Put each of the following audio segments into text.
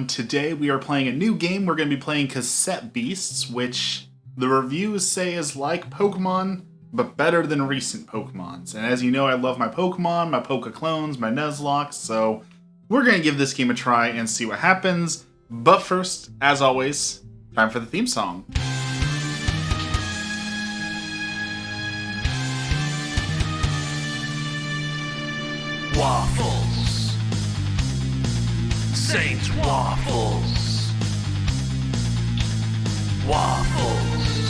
and today we are playing a new game. We're going to be playing Cassette Beasts, which the reviews say is like Pokemon, but better than recent Pokemons. And as you know, I love my Pokemon, my pokeclones, my Nuzlocke, so we're going to give this game a try and see what happens. But first, as always, time for the theme song. Waffles. Saint Waffles. Waffles.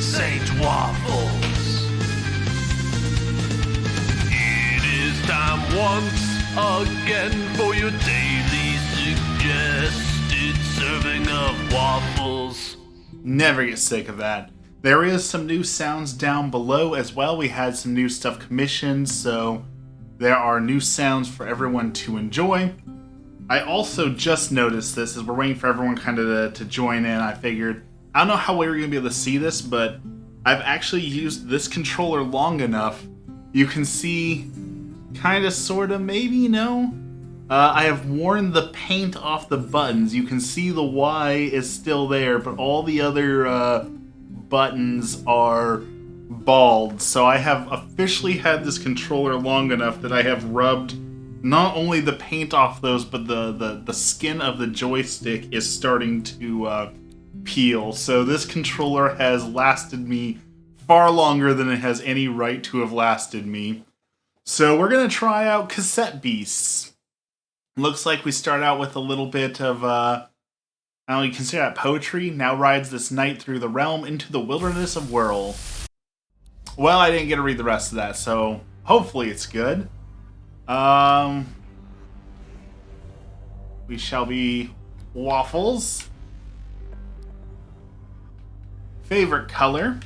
Saint Waffles. It is time once again for your daily suggested serving of waffles. Never get sick of that. There is some new sounds down below as well. We had some new stuff commissioned, so there are new sounds for everyone to enjoy. I also just noticed this as we're waiting for everyone kind of to join in. I figured, I don't know how well you're going to be able to see this, but I've actually used this controller long enough. You can see, kind of, sort of, maybe, I have worn the paint off the buttons. You can see the Y is still there, but all the other buttons are bald. So I have officially had this controller long enough that I have rubbed not only the paint off those, but the skin of the joystick is starting to peel. So this controller has lasted me far longer than it has any right to have lasted me. So we're going to try out Cassette Beasts. Looks like we start out with a little bit of I don't know, you consider that poetry. Now rides this knight through the realm into the wilderness of Whirl. Well, I didn't get to read the rest of that, so hopefully it's good. We shall be waffles. Favorite color.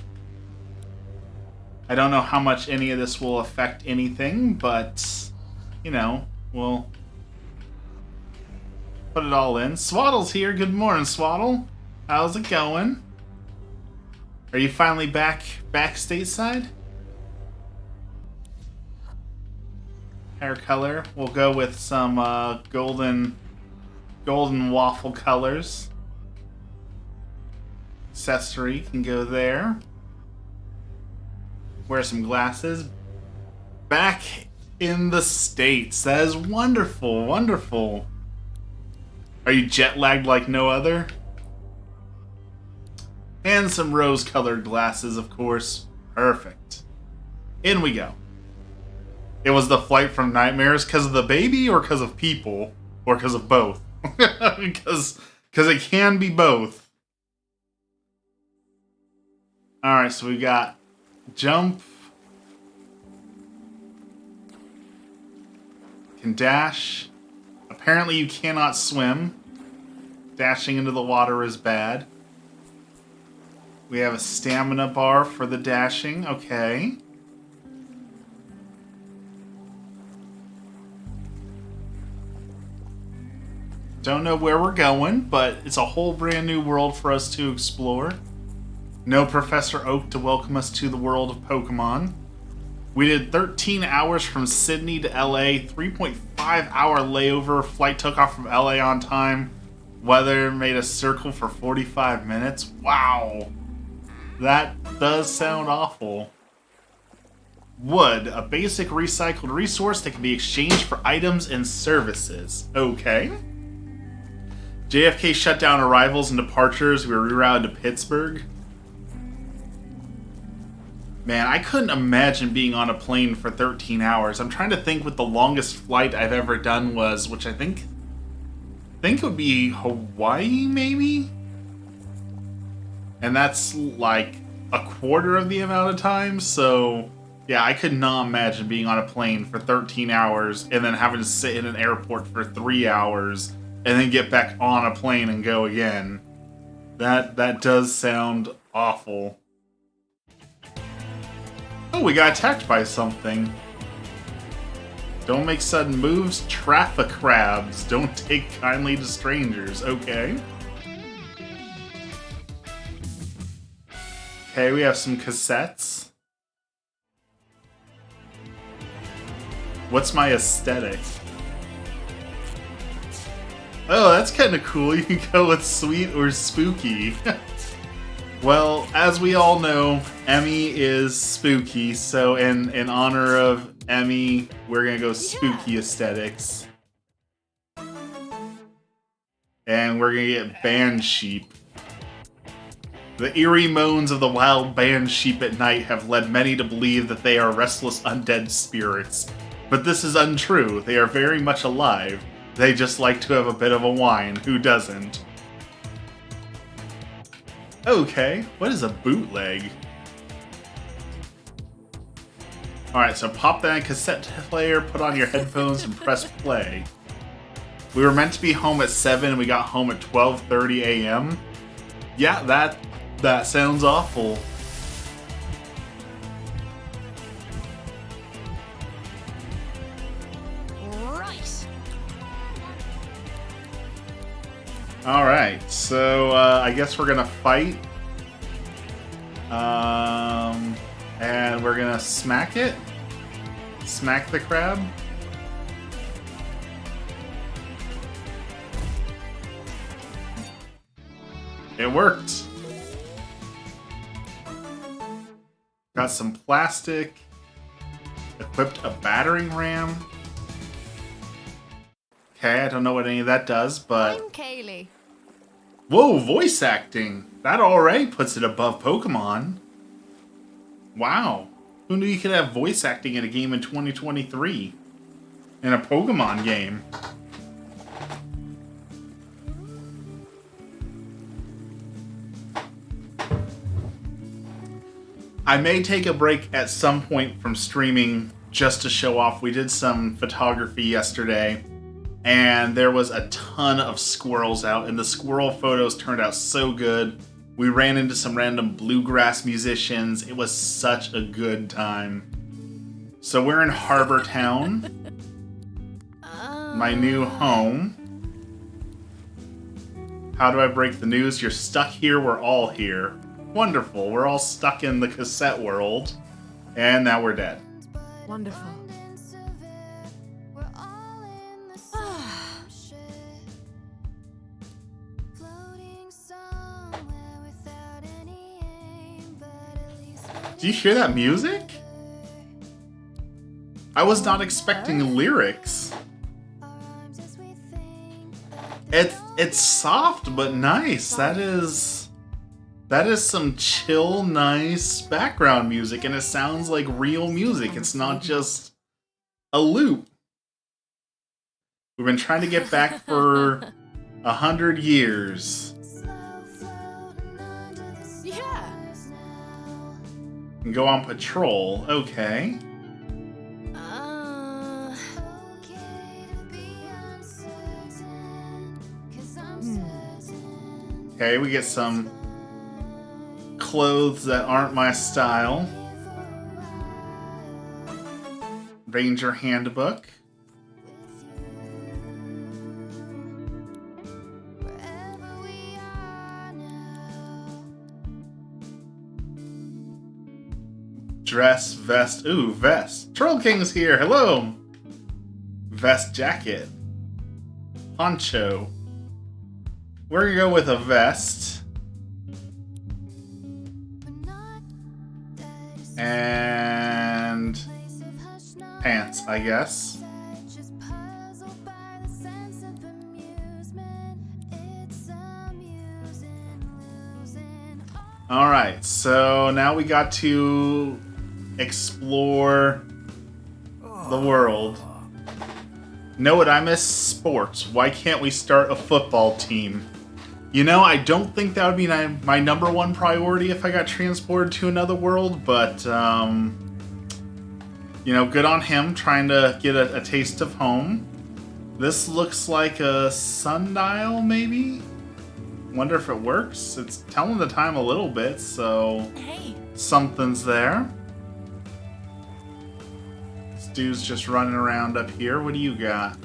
I don't know how much any of this will affect anything, but, we'll put it all in. Swaddle's here. Good morning, Swaddle. How's it going? Are you finally back stateside? Hair color. We'll go with some golden waffle colors. Accessory can go there. Wear some glasses. Back in the States. That is wonderful, wonderful. Are you jet-lagged like no other? And some rose-colored glasses, of course. Perfect. In we go. It was the flight from nightmares because of the baby or because of people? Or because of both? Because it can be both. Alright, so we got jump. Can dash. Apparently you cannot swim. Dashing into the water is bad. We have a stamina bar for the dashing. Okay. Don't know where we're going, but it's a whole brand new world for us to explore. No Professor Oak to welcome us to the world of Pokemon. We did 13 hours from Sydney to LA, 3.5 hour layover, flight took off from LA on time, weather made a circle for 45 minutes. Wow, that does sound awful. Wood, a basic recycled resource that can be exchanged for items and services. Okay. JFK shut down arrivals and departures. We were rerouted to Pittsburgh. Man, I couldn't imagine being on a plane for 13 hours. I'm trying to think what the longest flight I've ever done was, which I think it would be Hawaii, maybe? And that's like a quarter of the amount of time, so yeah, I could not imagine being on a plane for 13 hours and then having to sit in an airport for 3 hours and then get back on a plane and go again. That does sound awful. Oh, we got attacked by something. Don't make sudden moves. Traffic crabs. Don't take kindly to strangers. Okay. Okay, we have some cassettes. What's my aesthetic? Oh, that's kind of cool. You can go with sweet or spooky. Well, as we all know, Emmy is spooky, so in honor of Emmy, we're gonna go spooky aesthetics. And we're gonna get band sheep. The eerie moans of the wild band sheep at night have led many to believe that they are restless undead spirits. But this is untrue. They are very much alive. They just like to have a bit of a whine. Who doesn't? Okay, what is a bootleg? Alright, so pop that in cassette player, put on your headphones, and press play. We were meant to be home at 7 and we got home at 12:30 a.m. Yeah, that sounds awful. Right. Alright, so I guess we're gonna fight. And we're gonna smack it. Smack the crab. It worked. Got some plastic. Equipped a battering ram. Okay, I don't know what any of that does, but... I'm Kaylee. Whoa, voice acting! That already puts it above Pokemon. Wow. Who knew you could have voice acting in a game in 2023? In a Pokemon game. I may take a break at some point from streaming just to show off. We did some photography yesterday, and there was a ton of squirrels out, and the squirrel photos turned out so good. We ran into some random bluegrass musicians. It was such a good time. So we're in Harbor Town, my new home. How do I break the news? You're stuck here, we're all here. Wonderful, we're all stuck in the cassette world, and now we're dead. Wonderful. Do you hear that music? I was not expecting lyrics. It's soft but nice. That is some chill, nice background music, and it sounds like real music. It's not just a loop. We've been trying to get back for 100 years. Yeah. And go on patrol. Okay. Okay, we get some clothes that aren't my style. Ranger handbook. Dress, vest. Ooh, vest. Troll King's here. Hello. Vest jacket. Poncho. We're gonna go with a vest. And pants, I guess. Alright, so now we got to explore the world. Know what I miss? Sports. Why can't we start a football team? You know, I don't think that would be my number one priority if I got transported to another world, but, you know, good on him trying to get a taste of home. This looks like a sundial, maybe? Wonder if it works. It's telling the time a little bit, so Hey. Something's there. This dude's just running around up here. What do you got?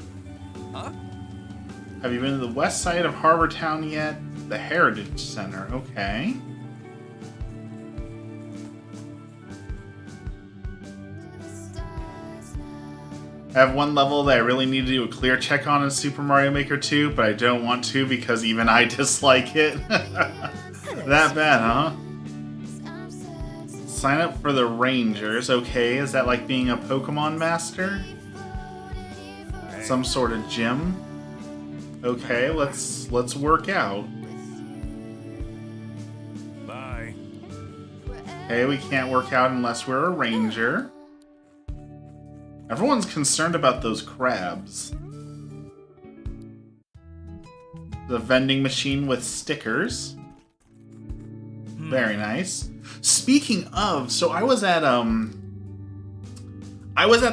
Huh? Have you been to the west side of Harbor Town yet? The Heritage Center. Okay. I have one level that I really need to do a clear check on in Super Mario Maker 2, but I don't want to because even I dislike it. That bad, huh? Sign up for the Rangers. Okay, is that like being a Pokemon master? Some sort of gym? Okay, let's work out. Bye. Okay, we can't work out unless we're a ranger. Everyone's concerned about those crabs. The vending machine with stickers. Very nice. Speaking of, so I was at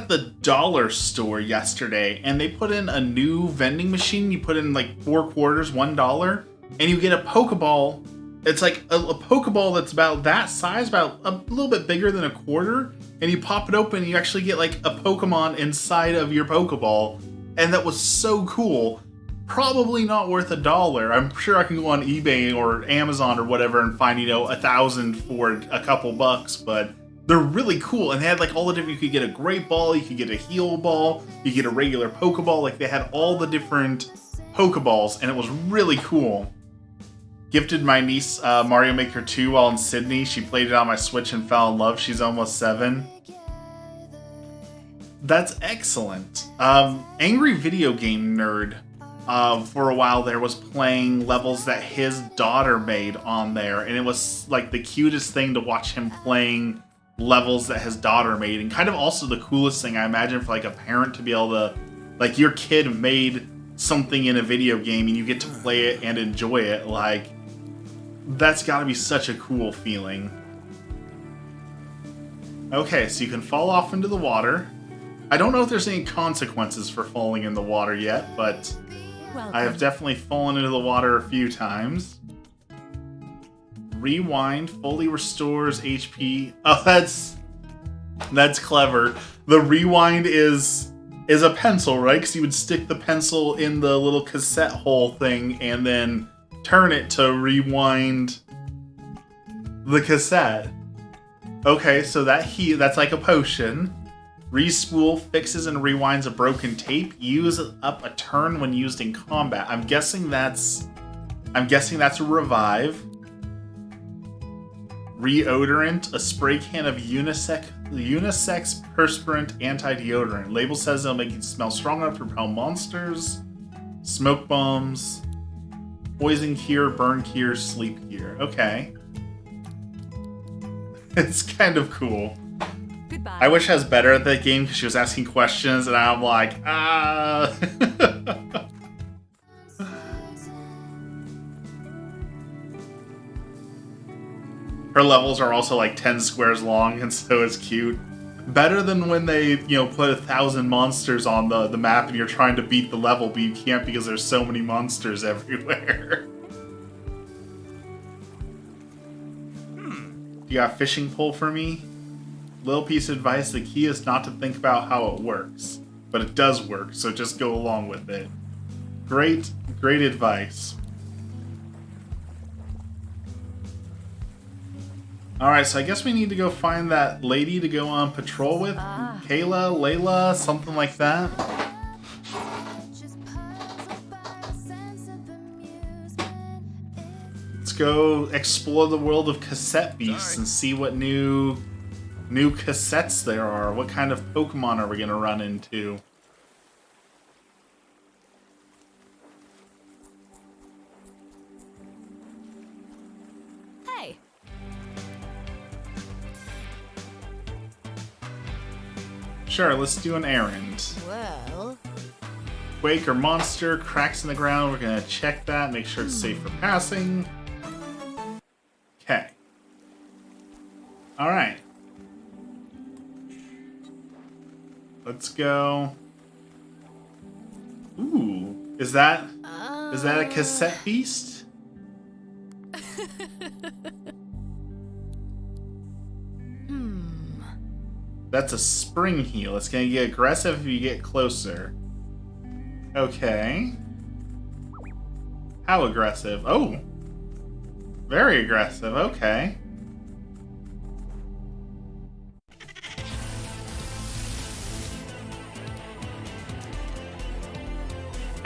the dollar store yesterday, and they put in a new vending machine. You put in like 4 quarters, $1, and you get a Pokeball. It's like a Pokeball that's about that size, about a little bit bigger than a quarter, and you pop it open, and you actually get like a Pokemon inside of your Pokeball, and that was so cool. Probably not worth $1. I'm sure I can go on eBay or Amazon or whatever and find, 1,000 for a couple bucks, but they're really cool. And they had like all the different, you could get a great ball, you could get a heal ball, you get a regular Pokeball. Like they had all the different Pokeballs, and it was really cool. Gifted my niece Mario Maker 2 while in Sydney. She played it on my Switch and fell in love. She's almost 7. That's excellent. Angry Video Game Nerd, for a while there, was playing levels that his daughter made on there, and it was like the cutest thing to watch him playing levels that his daughter made, and kind of also the coolest thing I imagine for like a parent to be able to, like, your kid made something in a video game and you get to play it and enjoy it. Like, that's gotta be such a cool feeling. Okay, so you can fall off into the water. I don't know if there's any consequences for falling in the water yet, but I have definitely fallen into the water a few times. Rewind fully restores HP. Oh, that's clever. The rewind is a pencil, right? Because you would stick the pencil in the little cassette hole thing and then turn it to rewind the cassette. Okay, so that's like a potion. Respool fixes and rewinds a broken tape. Use up a turn when used in combat. I'm guessing that's a revive. Reodorant, a spray can of unisex perspirant anti-deodorant. Label says it'll make it smell strong enough to repel monsters. Smoke bombs. Poison cure, burn cure, sleep cure. Okay. It's kind of cool. Goodbye. I wish I was better at that game because she was asking questions and I'm like, Her levels are also like 10 squares long, and so it's cute. Better than when they, put 1,000 monsters on the map and you're trying to beat the level, but you can't because there's so many monsters everywhere. You got a fishing pole for me? Little piece of advice, the key is not to think about how it works. But it does work, so just go along with it. Great advice. Alright, so I guess we need to go find that lady to go on patrol with. Kayla, Layla, something like that. Let's go explore the world of cassette beasts and see what new cassettes there are. What kind of Pokemon are we going to run into? Hey. Sure, let's do an errand. Well. Quake or monster, cracks in the ground. We're going to check that, make sure it's safe for passing. Okay. Alright. Let's go. Ooh, is that a cassette beast? That's a spring heal. It's gonna get aggressive if you get closer. Okay. How aggressive? Oh, very aggressive. Okay.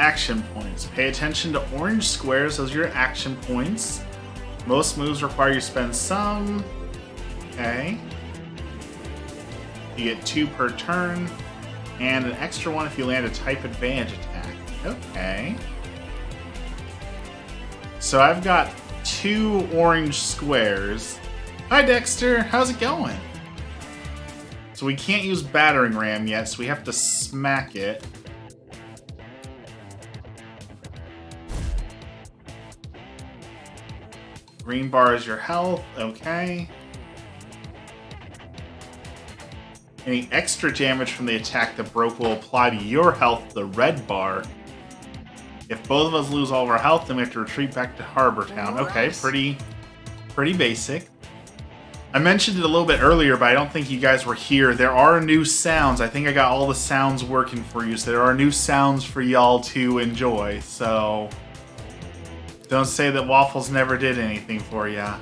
Action points. Pay attention to orange squares. Those are your action points. Most moves require you spend some. Okay. You get 2 per turn. And an extra 1 if you land a type advantage attack. Okay. So I've got 2 orange squares. Hi Dexter, how's it going? So we can't use battering ram yet, so we have to smack it. Green bar is your health, okay. Any extra damage from the attack that broke will apply to your health, the red bar. If both of us lose all of our health, then we have to retreat back to Harbor Town. Okay, pretty basic. I mentioned it a little bit earlier, but I don't think you guys were here. There are new sounds. I think I got all the sounds working for you, so there are new sounds for y'all to enjoy. So don't say that Waffles never did anything for ya.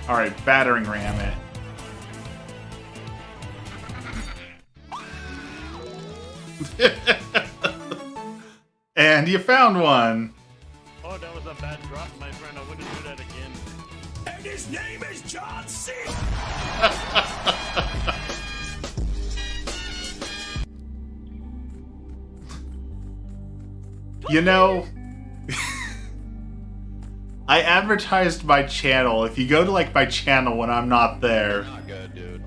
Alright, battering ram it. And you found one. Oh, that was a bad drop, my friend. I wouldn't do that again. And his name is John C. You know, I advertised my channel. If you go to like my channel when I'm not there, Not good, dude.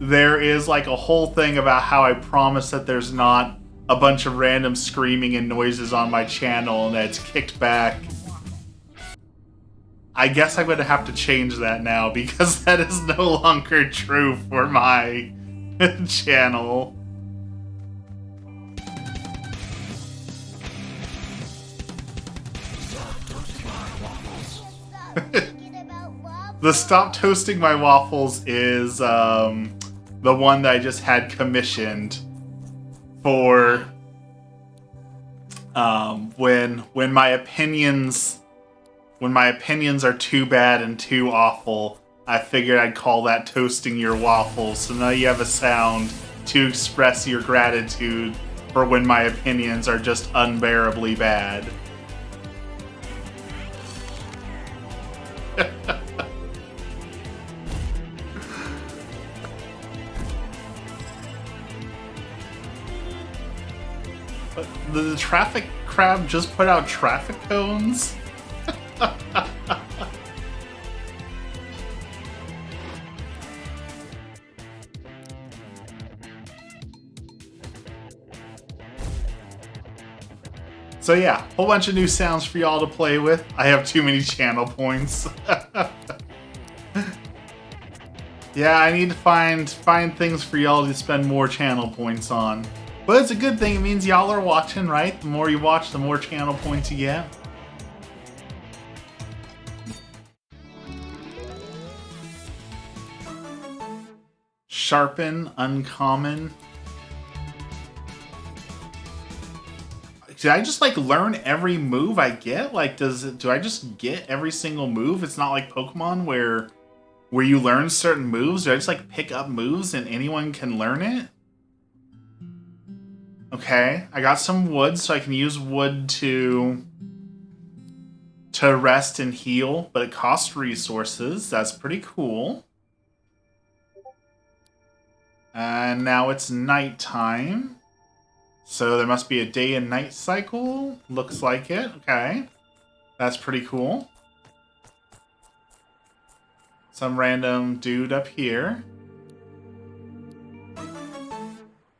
there is like a whole thing about how I promise that there's not a bunch of random screaming and noises on my channel and that it's kicked back. I guess I'm going to have to change that now because that is no longer true for my channel. The Stop Toasting My Waffles is the one that I just had commissioned for when my opinions are too bad and too awful. I figured I'd call that toasting your waffles. So now you have a sound to express your gratitude for when my opinions are just unbearably bad. The traffic crab just put out traffic cones? So yeah, whole bunch of new sounds for y'all to play with. I have too many channel points. Yeah, I need to find things for y'all to spend more channel points on. But it's a good thing, it means y'all are watching, right? The more you watch, the more channel points you get. Sharpen, uncommon. Did I just like learn every move I get? Like, do I just get every single move? It's not like Pokemon where you learn certain moves. Do I just like pick up moves and anyone can learn it? Okay, I got some wood, so I can use wood to rest and heal, but it costs resources. That's pretty cool. And now it's nighttime. So there must be a day and night cycle. Looks like it. Okay. That's pretty cool. Some random dude up here.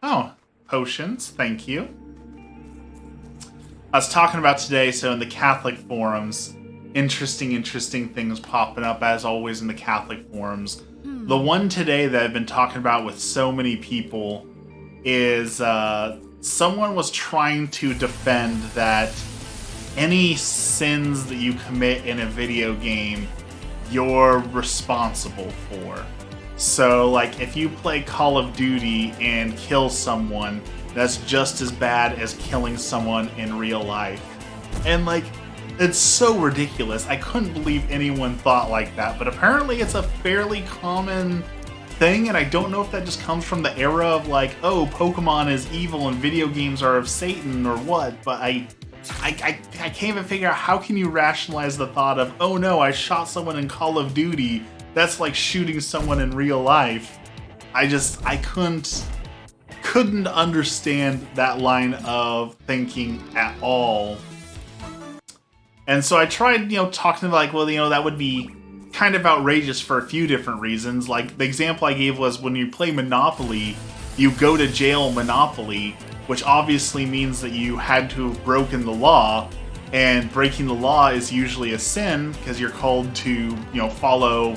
Oh, potions. Thank you. I was talking about today, so in the Catholic forums, interesting things popping up as always in the Catholic forums. The one today that I've been talking about with so many people is someone was trying to defend that any sins that you commit in a video game, you're responsible for. So, like, if you play Call of Duty and kill someone, that's just as bad as killing someone in real life. And, like, it's so ridiculous. I couldn't believe anyone thought like that, but apparently it's a fairly common thing, and I don't know if that just comes from the era of like, oh, Pokemon is evil and video games are of Satan or what, but I can't even figure out how can you rationalize the thought of, oh no, I shot someone in Call of Duty, that's like shooting someone in real life. I couldn't understand that line of thinking at all. And so I tried, talking to them like, well, that would be kind of outrageous for a few different reasons. Like, the example I gave was when you play Monopoly, you go to jail Monopoly, which obviously means that you had to have broken the law, and breaking the law is usually a sin because you're called to, follow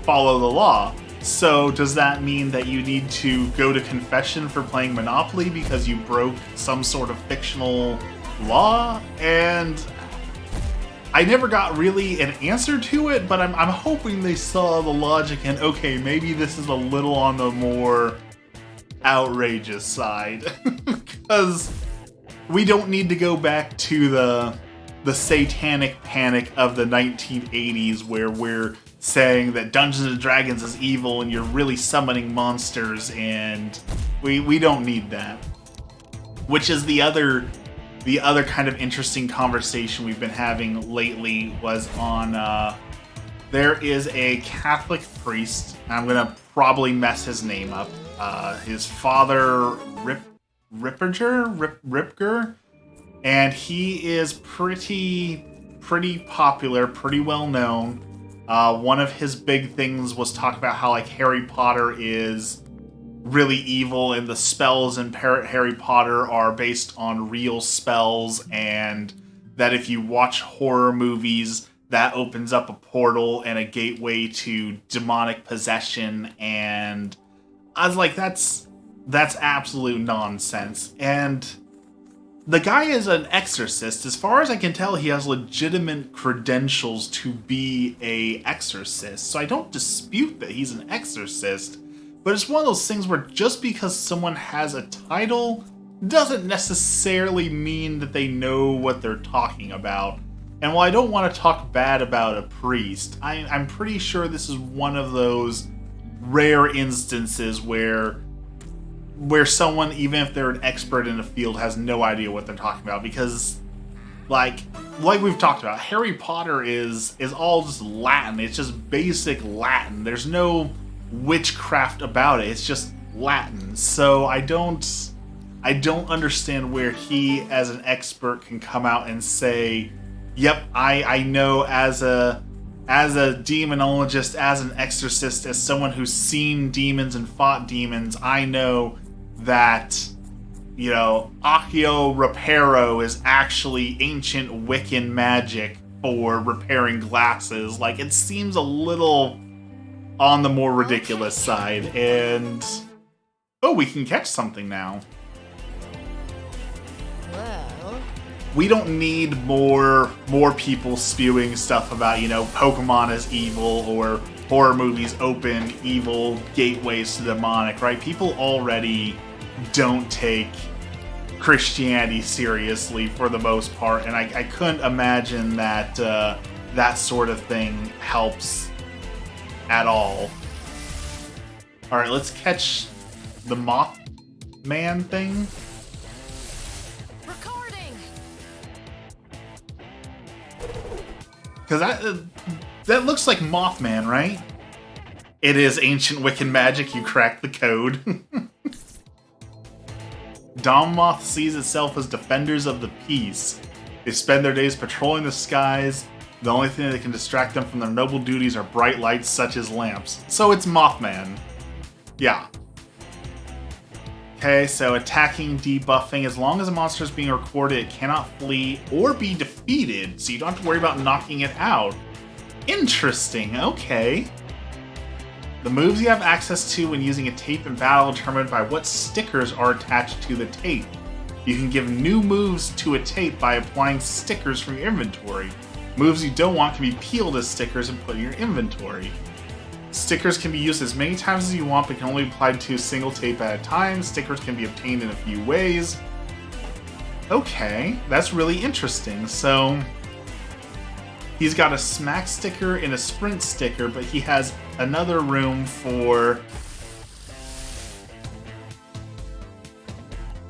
the law. So does that mean that you need to go to confession for playing Monopoly because you broke some sort of fictional law? And I never got really an answer to it, but I'm hoping they saw the logic and, okay, maybe this is a little on the more outrageous side. Because we don't need to go back to the satanic panic of the 1980s where we're saying that Dungeons & Dragons is evil and you're really summoning monsters, and we don't need that. Which is the other kind of interesting conversation we've been having lately was on, there is a Catholic priest, I'm gonna probably mess his name up, his father, Ripger, and he is pretty popular, pretty well known. One of his big things was talk about how like Harry Potter is really evil and the spells in Harry Potter are based on real spells, and that if you watch horror movies, that opens up a portal and a gateway to demonic possession. And I was like, that's absolute nonsense. And the guy is an exorcist. As far as I can tell, he has legitimate credentials to be an exorcist. So I don't dispute that he's an exorcist. But it's one of those things where just because someone has a title doesn't necessarily mean that they know what they're talking about. And while I don't want to talk bad about a priest, I'm pretty sure this is one of those rare instances where someone, even if they're an expert in a field, has no idea what they're talking about. Because, like we've talked about, Harry Potter is all just Latin. It's just basic Latin. There's no witchcraft about it. It's just Latin. So I don't understand where he, as an expert, can come out and say, yep, I know as a demonologist, as an exorcist, as someone who's seen demons and fought demons, I know that, Accio Reparo is actually ancient Wiccan magic for repairing glasses. Like, it seems a little on the more ridiculous side. And oh, we can catch something now. Well, we don't need more people spewing stuff about, Pokemon is evil or horror movies open evil gateways to demonic, right? People already don't take Christianity seriously for the most part, and I couldn't imagine that that sort of thing helps at all. Alright, let's catch the Mothman thing. recording. Because that looks like Mothman, right? It is ancient Wiccan magic, you cracked the code. Dommoth sees itself as defenders of the peace. They spend their days patrolling the skies. The only thing that can distract them from their noble duties are bright lights such as lamps. So it's Mothman. Yeah. Okay, so attacking, debuffing. As long as a monster is being recorded, it cannot flee or be defeated, so you don't have to worry about knocking it out. Interesting, okay. The moves you have access to when using a tape in battle are determined by what stickers are attached to the tape. You can give new moves to a tape by applying stickers from your inventory. Moves you don't want can be peeled as stickers and put in your inventory. Stickers can be used as many times as you want, but can only be applied to a single tape at a time. Stickers can be obtained in a few ways. Okay, that's really interesting. So He's got a smack sticker and a sprint sticker, but he has another room for...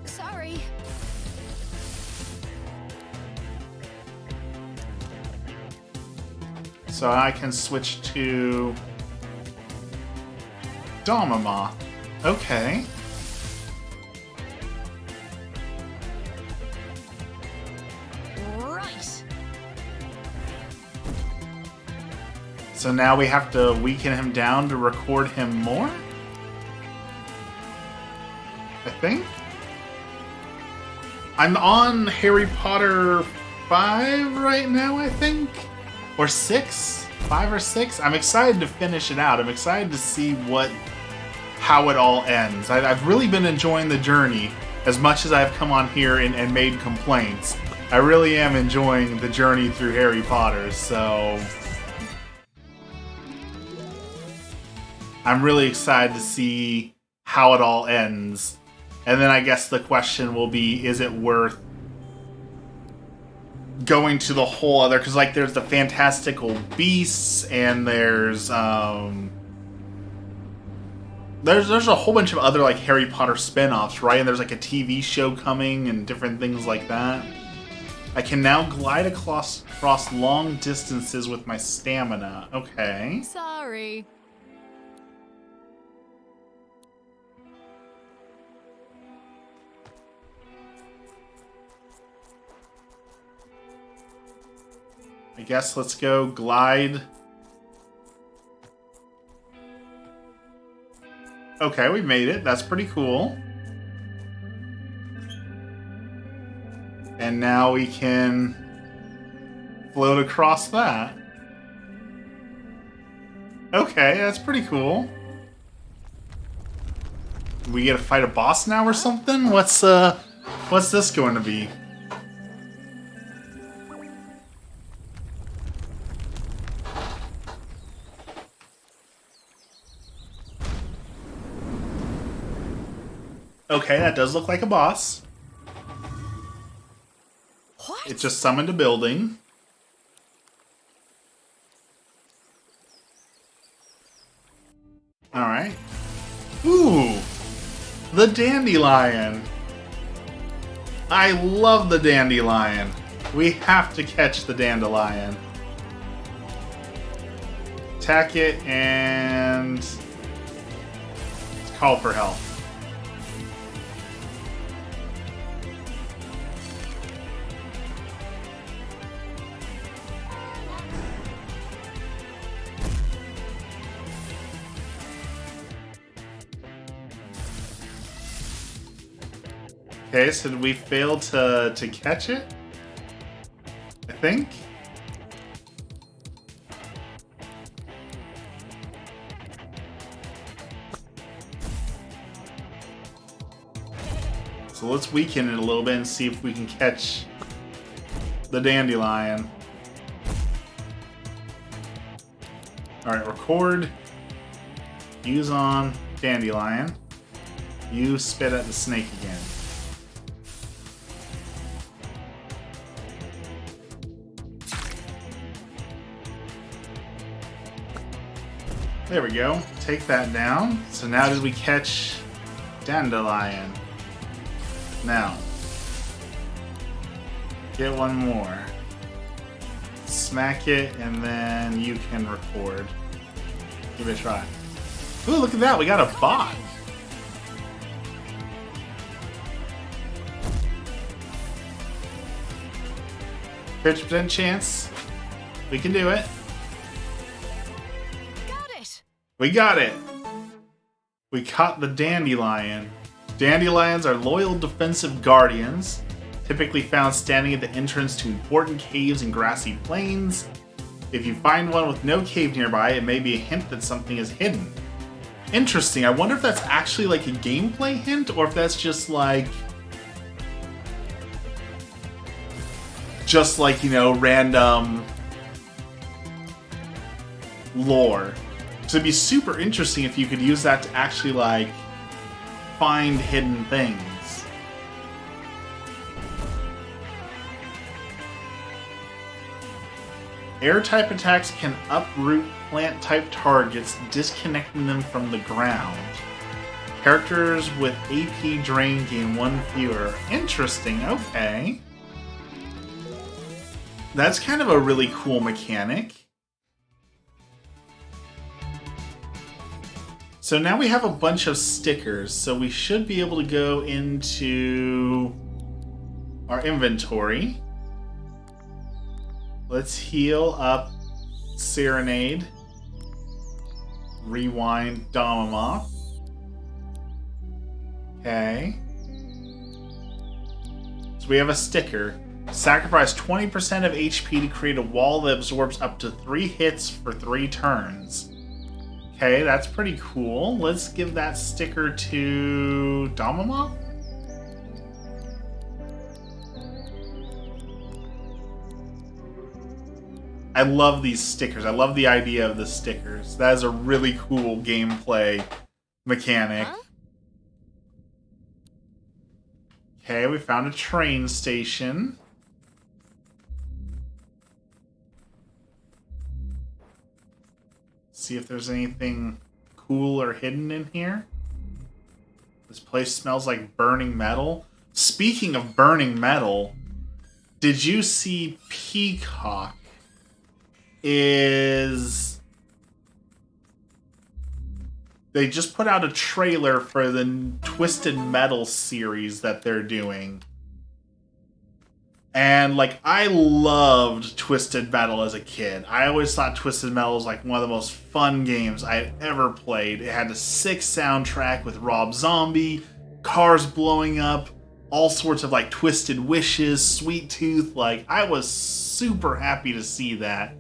Sorry. So I can switch to... Domama. Okay. Right. So now we have to weaken him down to record him more? I think? I'm on Harry Potter 5 right now, I think? Or 6? 5 or 6? I'm excited to finish it out. I'm excited to see how it all ends. I've really been enjoying the journey as much as I've come on here and made complaints. I really am enjoying the journey through Harry Potter, so... I'm really excited to see how it all ends. And then I guess the question will be, is it worth going to the whole other... Because, like, there's the Fantastical Beasts, and there's a whole bunch of other, like, Harry Potter spin-offs, right? And there's, like, a TV show coming and different things like that. I can now glide across long distances with my stamina. Okay. Sorry. I guess let's go glide. Okay, we made it. That's pretty cool. And now we can float across that. Okay, that's pretty cool. We get to fight a boss now or something? What's this going to be? Okay, that does look like a boss. What? It just summoned a building. Alright. Ooh! The dandelion! I love the dandelion! We have to catch the dandelion. Attack it and... let's call for help. Okay, so did we fail to catch it? I think? So let's weaken it a little bit and see if we can catch the dandelion. Alright, record. Use on dandelion. You spit at the snake again. There we go. Take that down. So now did we catch dandelion? Now. Get one more. Smack it, and then you can record. Give it a try. Ooh, look at that. We got a bot. 50% chance. We can do it. We got it! We caught the dandelion. Dandelions are loyal defensive guardians, typically found standing at the entrance to important caves and grassy plains. If you find one with no cave nearby, it may be a hint that something is hidden. Interesting, I wonder if that's actually like a gameplay hint, or if that's just like, you know, random lore. So it'd be super interesting if you could use that to actually, like, find hidden things. Air-type attacks can uproot plant-type targets, disconnecting them from the ground. Characters with AP drain gain 1 fewer. Interesting, okay. That's kind of a really cool mechanic. So now we have a bunch of stickers, so we should be able to go into our inventory. Let's heal up Serenade. Rewind Damamoth. Okay. So we have a sticker. Sacrifice 20% of HP to create a wall that absorbs up to 3 hits for 3 turns. Okay, that's pretty cool. Let's give that sticker to Damamoth. I love these stickers. I love the idea of the stickers. That is a really cool gameplay mechanic. Huh? Okay, we found a train station. See if there's anything cool or hidden in here. This place smells like burning metal. Speaking of burning metal, did you see Peacock is... They just put out a trailer for the Twisted Metal series that they're doing. And, like, I loved Twisted Metal as a kid. I always thought Twisted Metal was, like, one of the most fun games I'd ever played. It had a sick soundtrack with Rob Zombie, cars blowing up, all sorts of, like, Twisted Wishes, Sweet Tooth. Like, I was super happy to see that.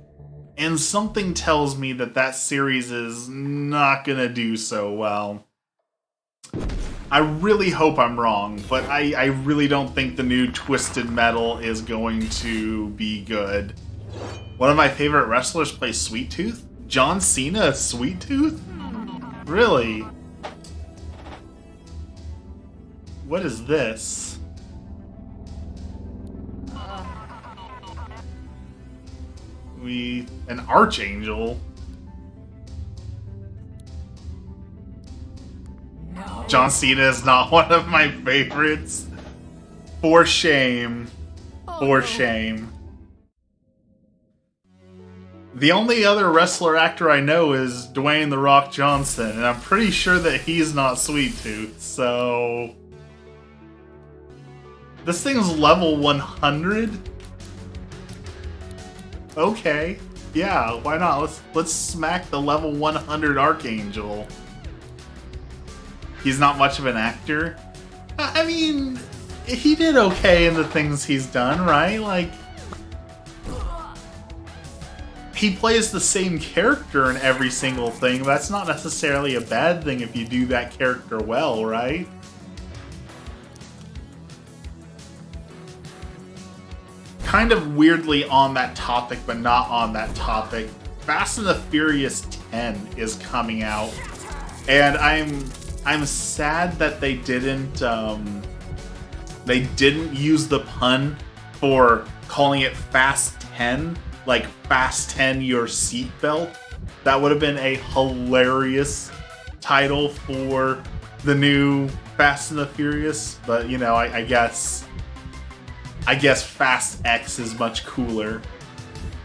And something tells me that that series is not gonna do so well. I really hope I'm wrong, but I really don't think the new Twisted Metal is going to be good. One of my favorite wrestlers plays Sweet Tooth? John Cena is Sweet Tooth? Really? What is this? An Archangel? No. John Cena is not one of my favorites. For shame. For shame. The only other wrestler actor I know is Dwayne "The Rock" Johnson, and I'm pretty sure that he's not Sweet Tooth, so... This thing's level 100? Okay. Yeah, why not? Let's smack the level 100 Archangel. He's not much of an actor. I mean, he did okay in the things he's done, right? Like, he plays the same character in every single thing. That's not necessarily a bad thing if you do that character well, right? Kind of weirdly on that topic, but not on that topic. Fast and the Furious 10 is coming out, and I'm sad that they didn't use the pun for calling it Fast 10, like Fast 10 your seatbelt. That would have been a hilarious title for the new Fast and the Furious, but you know, I guess Fast X is much cooler.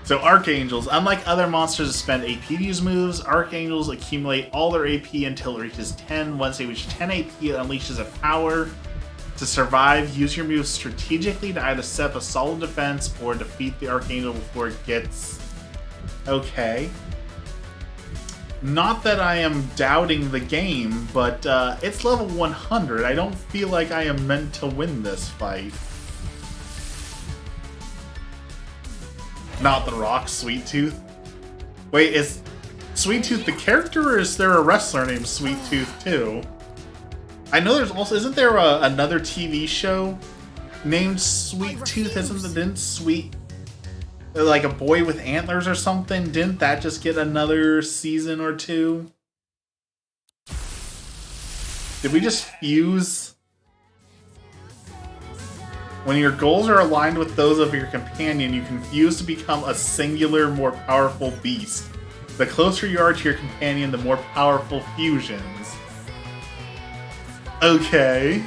So Archangels, unlike other monsters that spend AP to use moves, Archangels accumulate all their AP until it reaches 10. Once they reach 10 AP, it unleashes a power. To survive, use your moves strategically to either set up a solid defense or defeat the Archangel before it gets... Okay. Not that I am doubting the game, but it's level 100. I don't feel like I am meant to win this fight. Not The Rock, Sweet Tooth. Wait, is Sweet Tooth the character, or is there a wrestler named Sweet Tooth too? I know there's also... Isn't there another TV show named Sweet Tooth? Didn't Sweet... Like a boy with antlers or something? Didn't that just get another season or 2? Did we just fuse... When your goals are aligned with those of your companion, you can fuse to become a singular, more powerful beast. The closer you are to your companion, the more powerful fusions. Okay.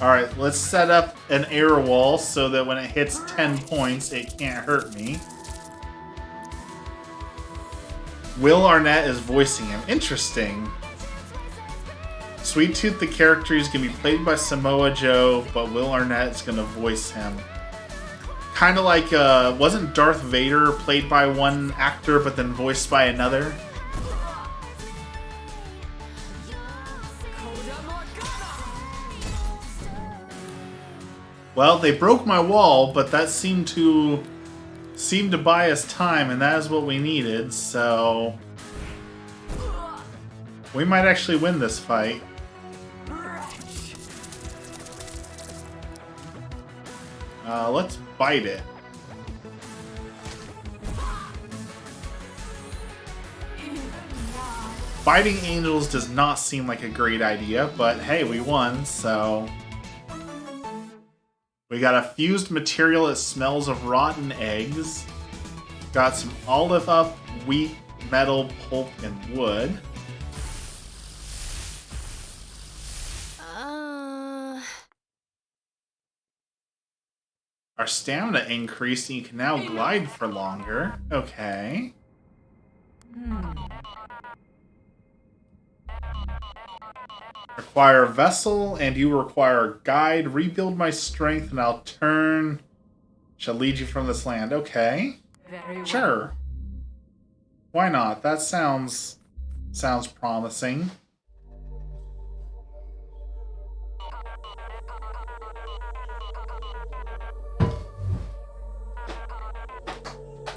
Alright, let's set up an air wall so that when it hits 10 points, it can't hurt me. Will Arnett is voicing him. Interesting. Sweet Tooth, the character, is going to be played by Samoa Joe, but Will Arnett is going to voice him. Kind of like, wasn't Darth Vader played by one actor, but then voiced by another? Well, they broke my wall, but that seemed to buy us time, and that is what we needed, so we might actually win this fight. Let's bite it. Biting angels does not seem like a great idea, but hey, we won, so... We got a fused material that smells of rotten eggs. Got some olive up, wheat, metal, pulp, and wood. Our stamina increased and you can now glide for longer. Okay. Require a vessel, and you require a guide. Rebuild my strength, and I'll turn. Shall lead you from this land. Okay. Sure. Why not? That sounds promising.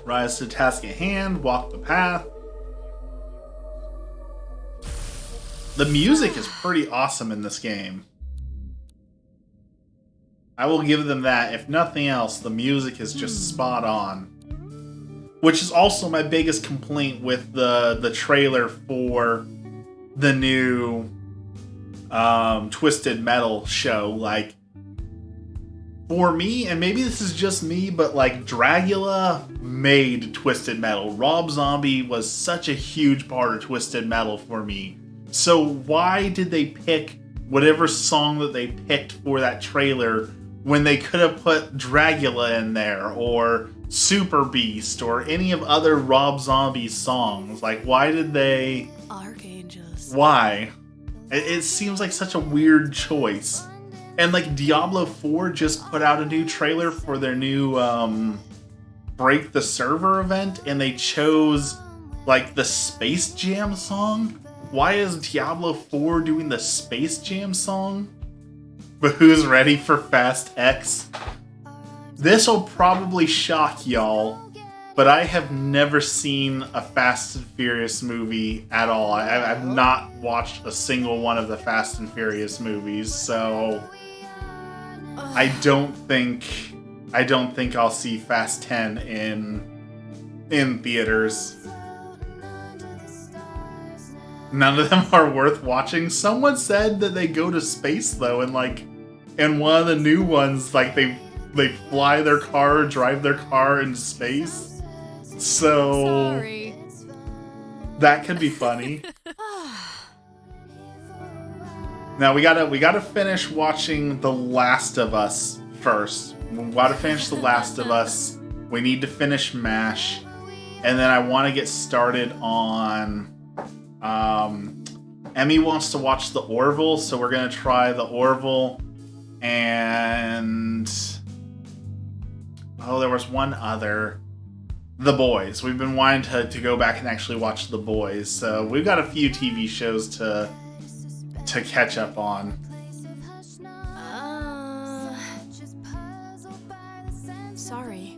Rise to the task at hand. Walk the path. The music is pretty awesome in this game. I will give them that. If nothing else, the music is just spot on. Which is also my biggest complaint with the trailer for the new Twisted Metal show. Like, for me, and maybe this is just me, but like Dragula made Twisted Metal. Rob Zombie was such a huge part of Twisted Metal for me. So why did they pick whatever song that they picked for that trailer when they could have put Dragula in there or Super Beast or any of other Rob Zombie's songs? Like, why did they... Archangels. Why? It seems like such a weird choice. And like Diablo 4 just put out a new trailer for their new Break the Server event, and they chose like the Space Jam song. Why is Diablo 4 doing the Space Jam song? But who's ready for Fast X? This'll probably shock y'all, but I have never seen a Fast and Furious movie at all. I've not watched a single one of the Fast and Furious movies, so I don't think I'll see Fast 10 in theaters. None of them are worth watching. Someone said that they go to space though, and like in one of the new ones, like they fly their car, drive their car into space. So Sorry. that could be funny. Now we gotta finish watching The Last of Us first. We gotta finish The Last of Us. We need to finish MASH, and then I want to get started on. Emmy wants to watch The Orville, so we're gonna try The Orville, and there was one other, The Boys. We've been wanting to go back and actually watch The Boys, so we've got a few TV shows to catch up on. Sorry.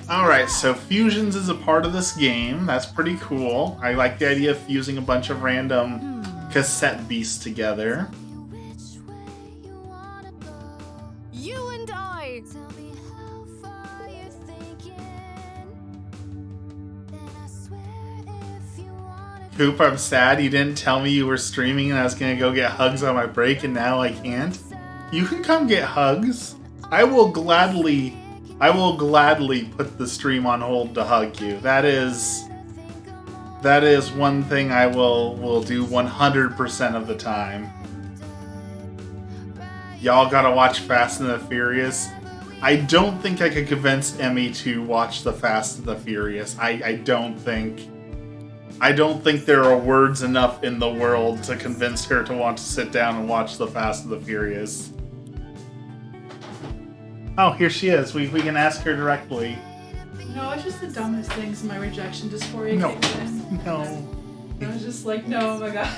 Alright, so fusions is a part of this game. That's pretty cool. I like the idea of fusing a bunch of random cassette beasts together. you and I. Tell me how far you're thinking. Then I swear if you wanna Coop, I'm sad you didn't tell me you were streaming and I was gonna go get hugs on my break and now I can't. You can come get hugs. I will gladly put the stream on hold to hug you. That is one thing I will do 100% of the time. Y'all gotta watch Fast and the Furious. I don't think I could convince Emmy to watch the Fast and the Furious. I don't think there are words enough in the world to convince her to want to sit down and watch the Fast and the Furious. Oh, here she is. We can ask her directly. No, it's just the dumbest things. My rejection dysphoria No. kicked in. No. I was just like, no, oh my god.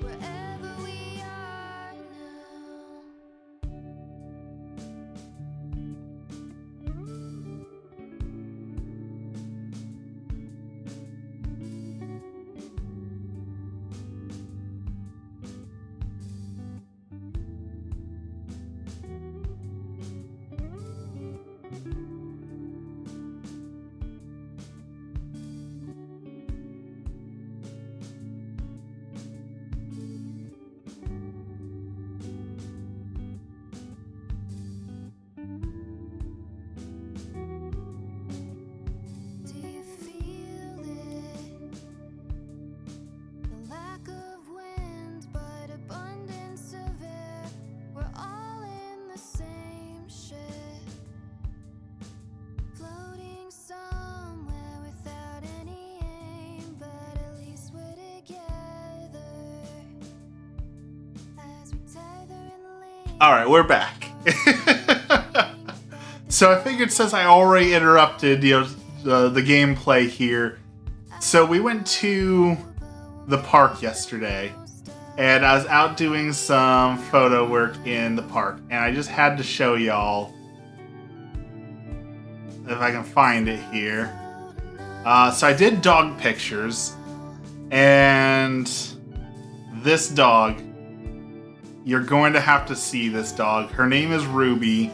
wherever we are now. Do you feel it? The lack of wind, but abundance of air. We're all in the same ship, floating somewhere without any aim. But at least we're together as we tether in the lane. Alright, we're back. So I figured since I already interrupted the gameplay here, so we went to the park yesterday, and I was out doing some photo work in the park, and I just had to show y'all, if I can find it here. So I did dog pictures, and this dog, you're going to have to see this dog. Her name is Ruby,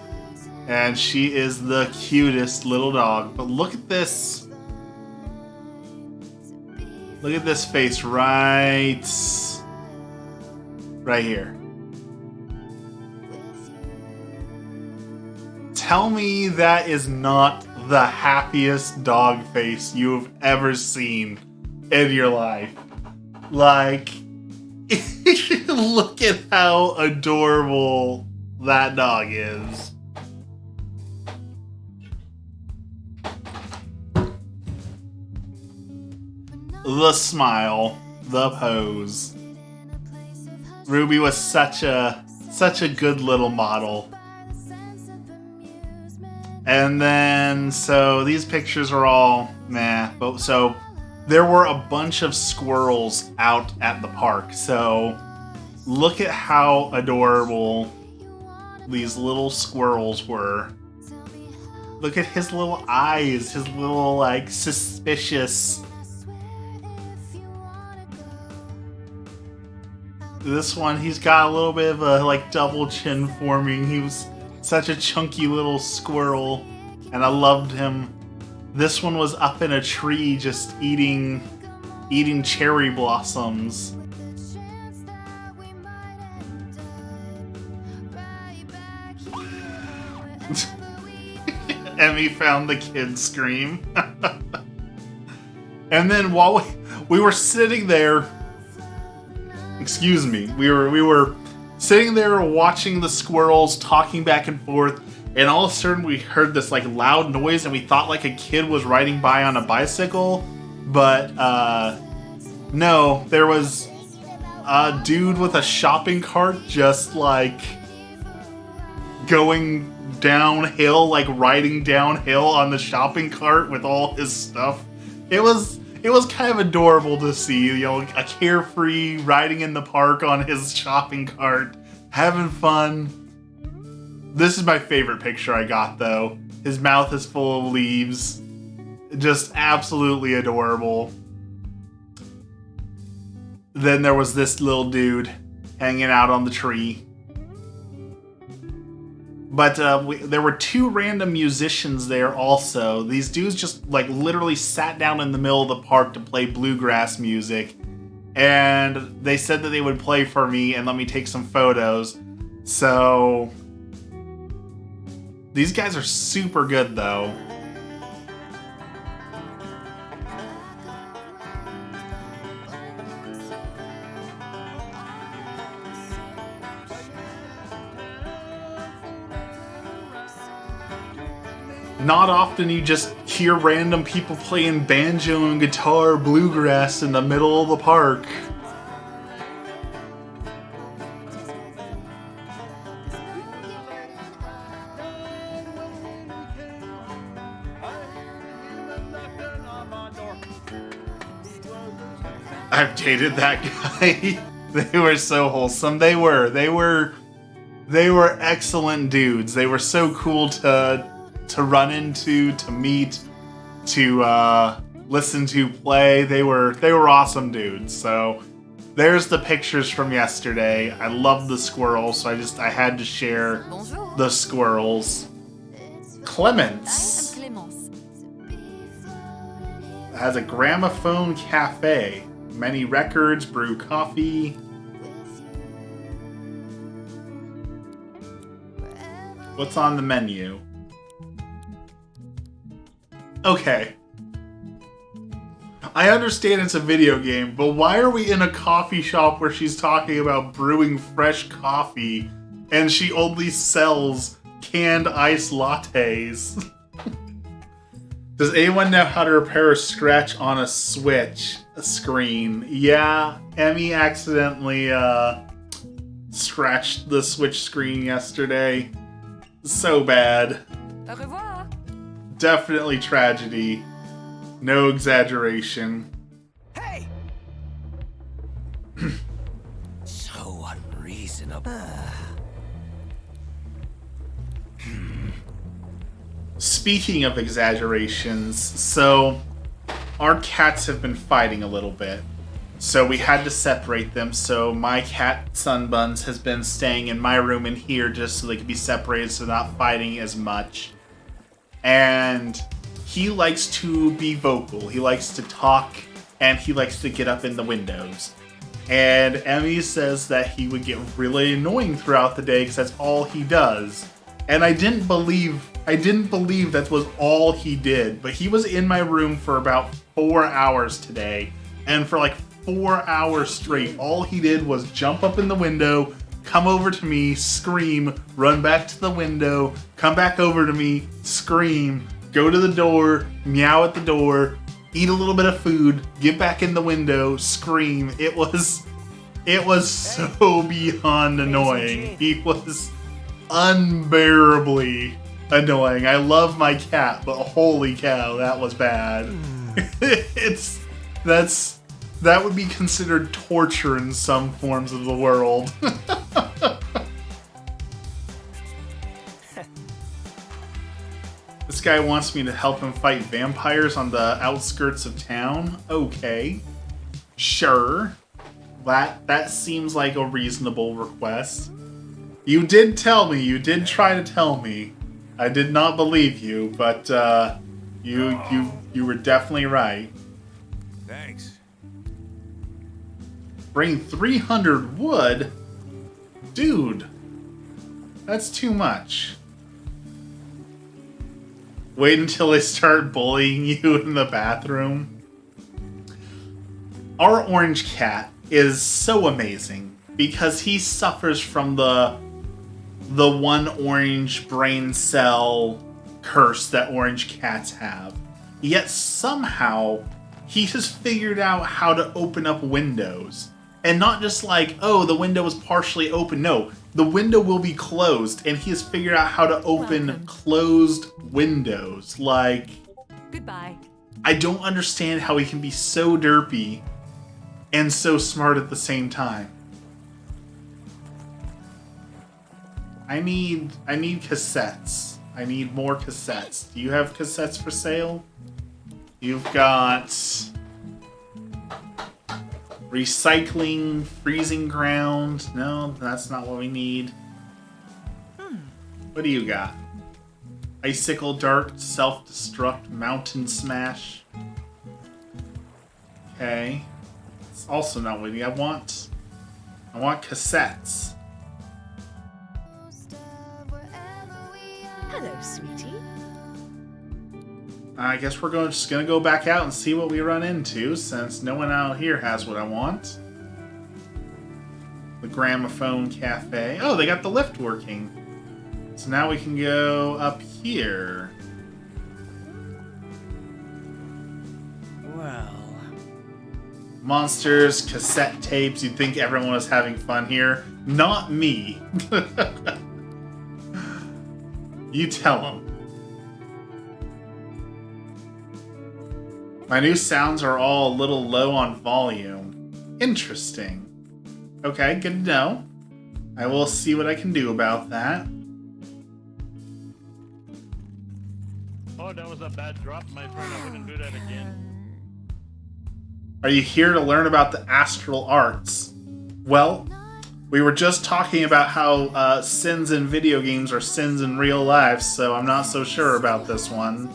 and she is the cutest little dog. But look at this. Look at this face right here. Tell me that is not the happiest dog face you've ever seen in your life. Like, look at how adorable that dog is. The smile, the pose. Ruby was such a good little model. And then, so these pictures are all meh. But so there were a bunch of squirrels out at the park. So look at how adorable these little squirrels were. Look at his little eyes, his little like suspicious. This one, he's got a little bit of a like double chin forming. He was such a chunky little squirrel, and I loved him. This one was up in a tree just eating cherry blossoms. Emmy found the kid scream. And then while we were sitting there, excuse me, we were sitting there watching the squirrels talking back and forth, and all of a sudden we heard this like loud noise, and we thought like a kid was riding by on a bicycle, but no, there was a dude with a shopping cart just like going downhill, like riding downhill on the shopping cart with all his stuff. It was kind of adorable to see, you know, a carefree riding in the park on his shopping cart, having fun. This is my favorite picture I got, though. His mouth is full of leaves. Just absolutely adorable. Then there was this little dude hanging out on the tree. But there were two random musicians there also. These dudes just like literally sat down in the middle of the park to play bluegrass music. And they said that they would play for me and let me take some photos. So these guys are super good though. Not often you just hear random people playing banjo and guitar bluegrass in the middle of the park. I've dated that guy. They were so wholesome. They were excellent dudes. They were so cool to run into, to meet, to listen to play. They were awesome dudes. So there's the pictures from yesterday. I love the squirrels, so I had to share the squirrels. Clements has a gramophone cafe. Many records, brew coffee. What's on the menu? Okay. I understand it's a video game, but why are we in a coffee shop where she's talking about brewing fresh coffee and she only sells canned iced lattes? Does anyone know how to repair a scratch on a Switch screen? Yeah, Emmy accidentally scratched the Switch screen yesterday. So bad. Au revoir. Definitely tragedy. No exaggeration. Hey! So unreasonable. Speaking of exaggerations, so our cats have been fighting a little bit. So we had to separate them. So my cat, Sunbuns, has been staying in my room in here just so they can be separated so they're not fighting as much. And he likes to be vocal. He likes to talk and he likes to get up in the windows. And Emmy says that he would get really annoying throughout the day because that's all he does. And I didn't believe that was all he did. But he was in my room for about 4 hours today. And for like 4 hours straight, all he did was jump up in the window, come over to me, scream, run back to the window, come back over to me, scream, go to the door, meow at the door, eat a little bit of food, get back in the window, scream. It was so beyond annoying. He was unbearably annoying. I love my cat, but holy cow, that was bad. That would be considered torture in some forms of the world. This guy wants me to help him fight vampires on the outskirts of town. Okay. Sure. That seems like a reasonable request. You did tell me, you did try to tell me. I did not believe you, but you were definitely right. Thanks. Bring 300 wood? Dude, that's too much. Wait until they start bullying you in the bathroom. Our orange cat is so amazing because he suffers from the one orange brain cell curse that orange cats have. Yet somehow he has figured out how to open up windows. And not just like, oh, the window is partially open. No, the window will be closed, and he has figured out how to open closed windows. Like, Goodbye. I don't understand how he can be so derpy and so smart at the same time. I need cassettes. I need more cassettes. Do you have cassettes for sale? You've got recycling, freezing ground. No, that's not what we need. What do you got? Icicle dart, self-destruct, mountain smash. Okay. It's also not what we need. I want cassettes. Hello, sweetie. I guess we're just gonna go back out and see what we run into, since no one out here has what I want. The Gramophone Cafe. Oh, they got the lift working. So now we can go up here. Well, Monsters, cassette tapes. You'd think everyone was having fun here. Not me. You tell them. My new sounds are all a little low on volume. Interesting. Okay, good to know. I will see what I can do about that. Oh, that was a bad drop, my friend. I wouldn't do that again. Are you here to learn about the astral arts? Well, we were just talking about how sins in video games are sins in real life, so I'm not so sure about this one.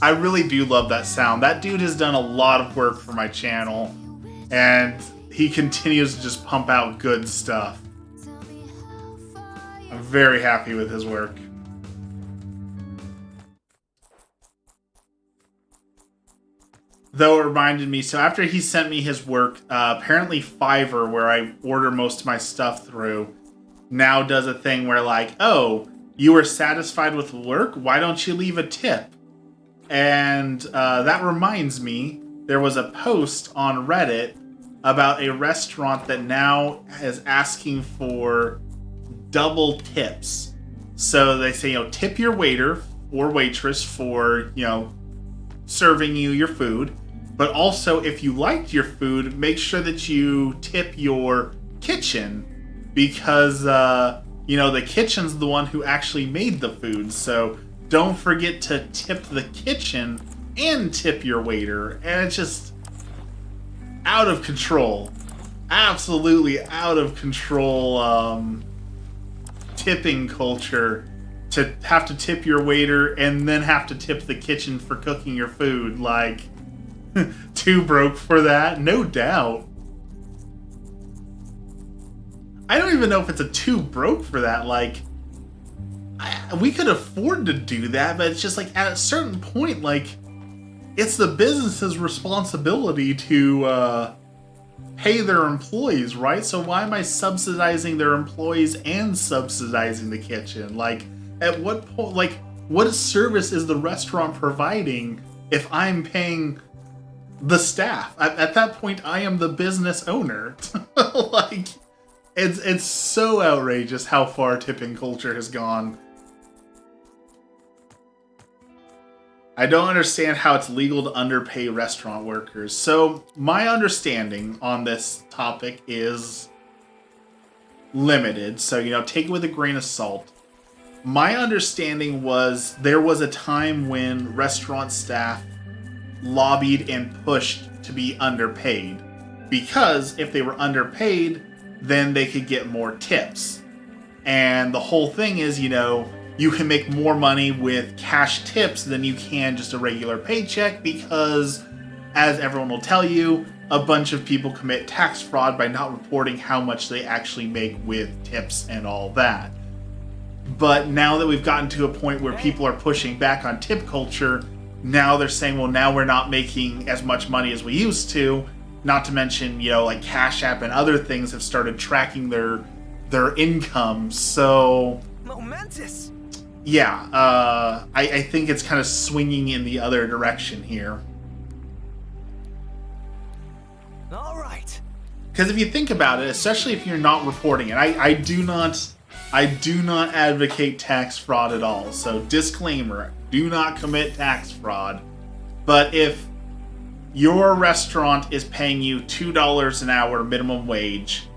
I really do love that sound. That dude has done a lot of work for my channel, and he continues to just pump out good stuff. I'm very happy with his work. Though it reminded me, so after he sent me his work, apparently Fiverr, where I order most of my stuff through, now does a thing where like, oh, you were satisfied with the work? Why don't you leave a tip? And that reminds me, there was a post on Reddit about a restaurant that now is asking for double tips. So they say, tip your waiter or waitress for, serving you your food. But also, if you liked your food, make sure that you tip your kitchen, because, the kitchen's the one who actually made the food. So don't forget to tip the kitchen and tip your waiter. And it's just out of control. Absolutely out of control tipping culture. To have to tip your waiter and then have to tip the kitchen for cooking your food. Like, too broke for that? No doubt. I don't even know if it's a too broke for that. Like, we could afford to do that, but it's just like at a certain point, like, it's the business's responsibility to pay their employees, right? So why am I subsidizing their employees and subsidizing the kitchen? Like, at what point, like, what service is the restaurant providing if I'm paying the staff? At that point, I am the business owner. Like, it's so outrageous how far tipping culture has gone. I don't understand how it's legal to underpay restaurant workers. So my understanding on this topic is limited. So, take it with a grain of salt. My understanding was there was a time when restaurant staff lobbied and pushed to be underpaid, because if they were underpaid, then they could get more tips. And the whole thing is, you can make more money with cash tips than you can just a regular paycheck, because, as everyone will tell you, a bunch of people commit tax fraud by not reporting how much they actually make with tips and all that. But now that we've gotten to a point where people are pushing back on tip culture, now they're saying, well, now we're not making as much money as we used to. Not to mention, like Cash App and other things have started tracking their income. So momentous. Yeah, I think it's kind of swinging in the other direction here. All right. Because if you think about it, especially if you're not reporting it, I do not advocate tax fraud at all. So disclaimer, do not commit tax fraud. But if your restaurant is paying you $2 an hour minimum wage,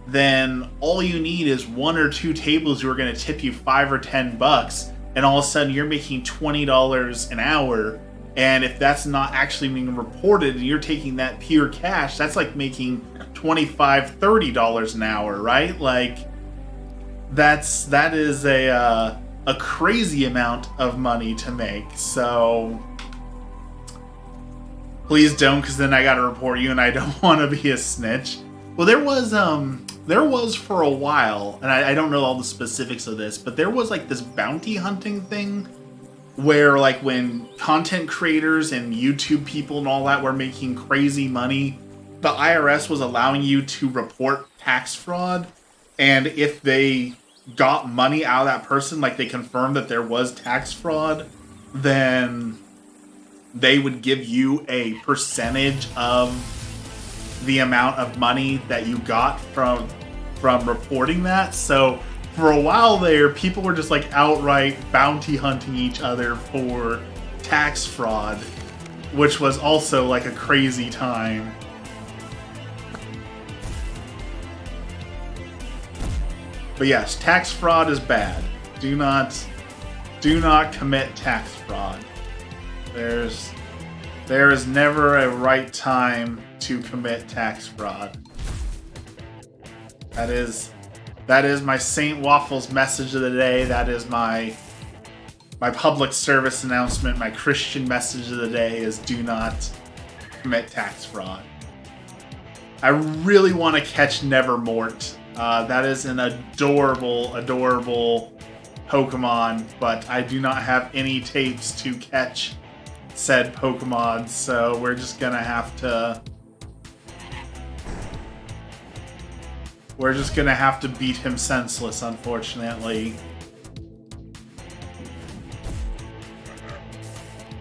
then all you need is 1 or 2 tables who are going to tip you $5 or $10, and all of a sudden you're making $20 an hour. And if that's not actually being reported and you're taking that pure cash, that's like making $25, $30 an hour, right? Like that is a crazy amount of money to make. So please don't, because then I gotta report you, and I don't want to be a snitch. Well, there was for a while, and I don't know all the specifics of this, but there was like this bounty hunting thing where like when content creators and YouTube people and all that were making crazy money, the IRS was allowing you to report tax fraud, and if they got money out of that person, like they confirmed that there was tax fraud, then they would give you a percentage of the amount of money that you got from reporting that. So for a while there, people were just like outright bounty hunting each other for tax fraud, which was also like a crazy time. But yes, tax fraud is bad. Do not commit tax fraud. There is never a right time to commit tax fraud. That is my St. Waffles message of the day. That is my public service announcement. My Christian message of the day is do not commit tax fraud. I really want to catch Nevermort. That is an adorable, adorable Pokemon, but I do not have any tapes to catch said Pokemon, so we're just gonna have to beat him senseless, unfortunately.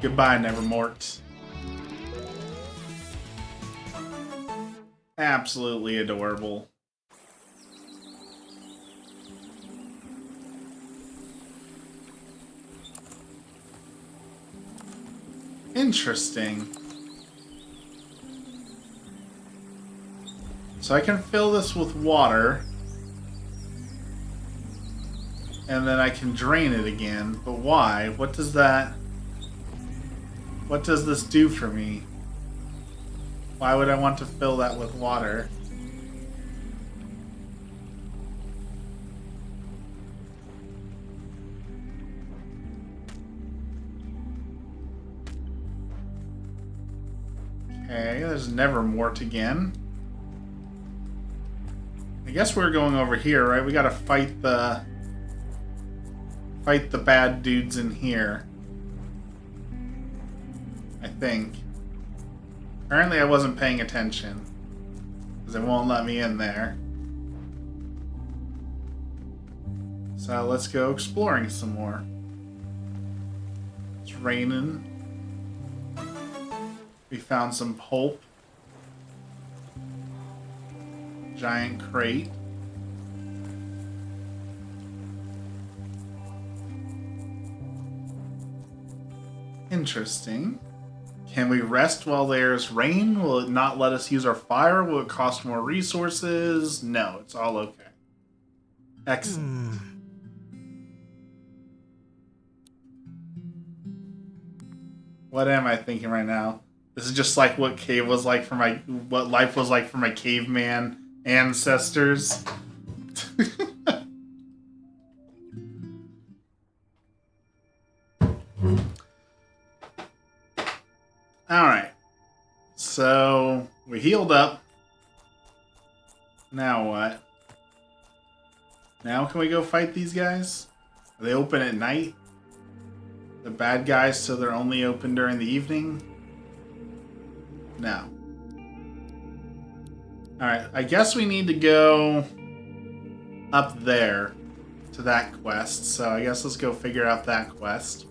Goodbye, Nevermort. Absolutely adorable. Interesting. So I can fill this with water, and then I can drain it again. But why? What does this do for me? Why would I want to fill that with water? Okay, there's Nevermort again. I guess we're going over here, right? We gotta fight the bad dudes in here. I think. Apparently I wasn't paying attention, because it won't let me in there. So let's go exploring some more. It's raining. We found some pulp. Giant crate. Interesting. Can we rest while there's rain? Will it not let us use our fire? Will it cost more resources? No, it's all okay. Excellent. What am I thinking right now? This is just like what what life was like for my caveman ancestors. Alright. So, we healed up. Now what? Now can we go fight these guys? Are they open at night? The bad guys, so they're only open during the evening? No. Alright, I guess we need to go up there to that quest, so I guess let's go figure out that quest.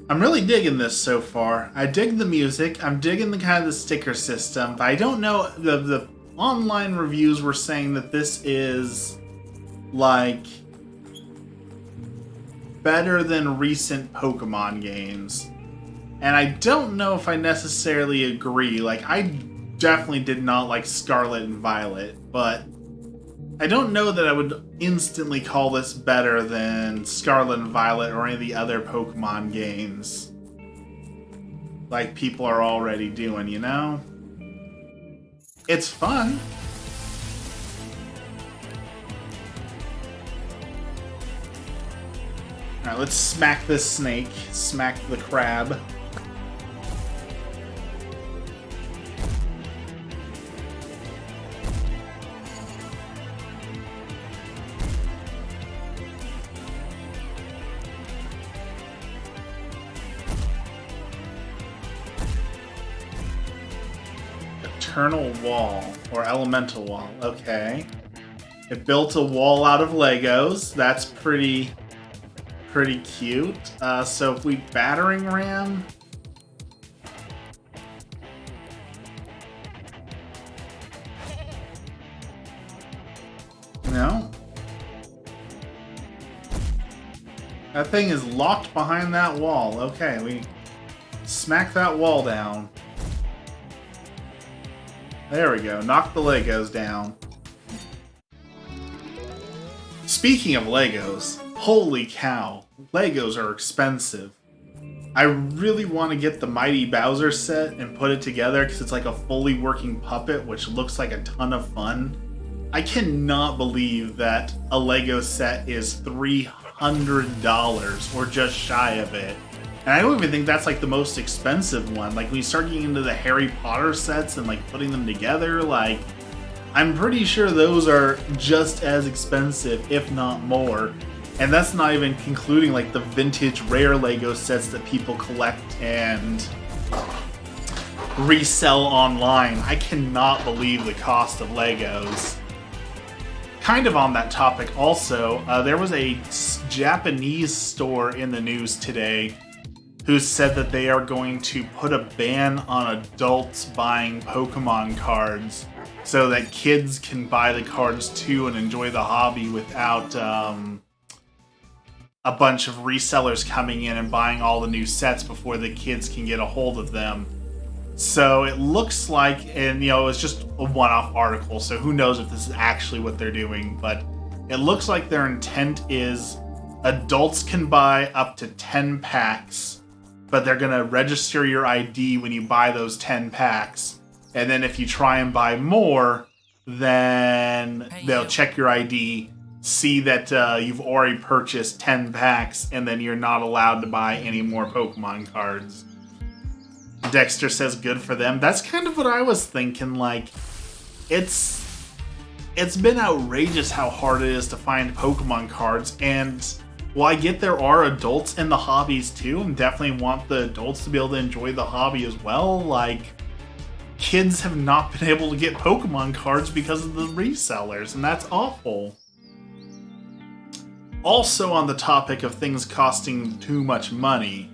I'm really digging this so far. I dig the music, I'm digging the kind of the sticker system, but I don't know, the online reviews were saying that this is like better than recent Pokemon games. And I don't know if I necessarily agree. Like, I definitely did not like Scarlet and Violet, but I don't know that I would instantly call this better than Scarlet and Violet or any of the other Pokemon games. Like people are already doing, you know? It's fun. Alright, let's smack this snake. Smack the crab. Eternal wall, or elemental wall, okay. It built a wall out of Legos. That's pretty cute. So if we battering ram... No? That thing is locked behind that wall. Okay, we smack that wall down. There we go. Knock the Legos down. Speaking of Legos, holy cow, Legos are expensive. I really want to get the Mighty Bowser set and put it together because it's like a fully working puppet, which looks like a ton of fun. I cannot believe that a Lego set is $300 or just shy of it. And I don't even think that's like the most expensive one. Like when you start getting into the Harry Potter sets and like putting them together, like I'm pretty sure those are just as expensive, if not more. And that's not even concluding like the vintage rare Lego sets that people collect and resell online. I cannot believe the cost of Legos. Kind of on that topic also, there was a Japanese store in the news today who said that they are going to put a ban on adults buying Pokemon cards so that kids can buy the cards too and enjoy the hobby without a bunch of resellers coming in and buying all the new sets before the kids can get a hold of them. So it looks like, and you know, it's just a one-off article, so who knows if this is actually what they're doing, but it looks like their intent is adults can buy up to 10 packs, but they're going to register your ID when you buy those 10 packs. And then if you try and buy more, then they'll check your ID, see that you've already purchased 10 packs, and then you're not allowed to buy any more Pokemon cards. Dexter says good for them. That's kind of what I was thinking. Like, it's been outrageous how hard it is to find Pokemon cards, and while I get there are adults in the hobbies too, and definitely want the adults to be able to enjoy the hobby as well, like, kids have not been able to get Pokemon cards because of the resellers, and that's awful. Also on the topic of things costing too much money,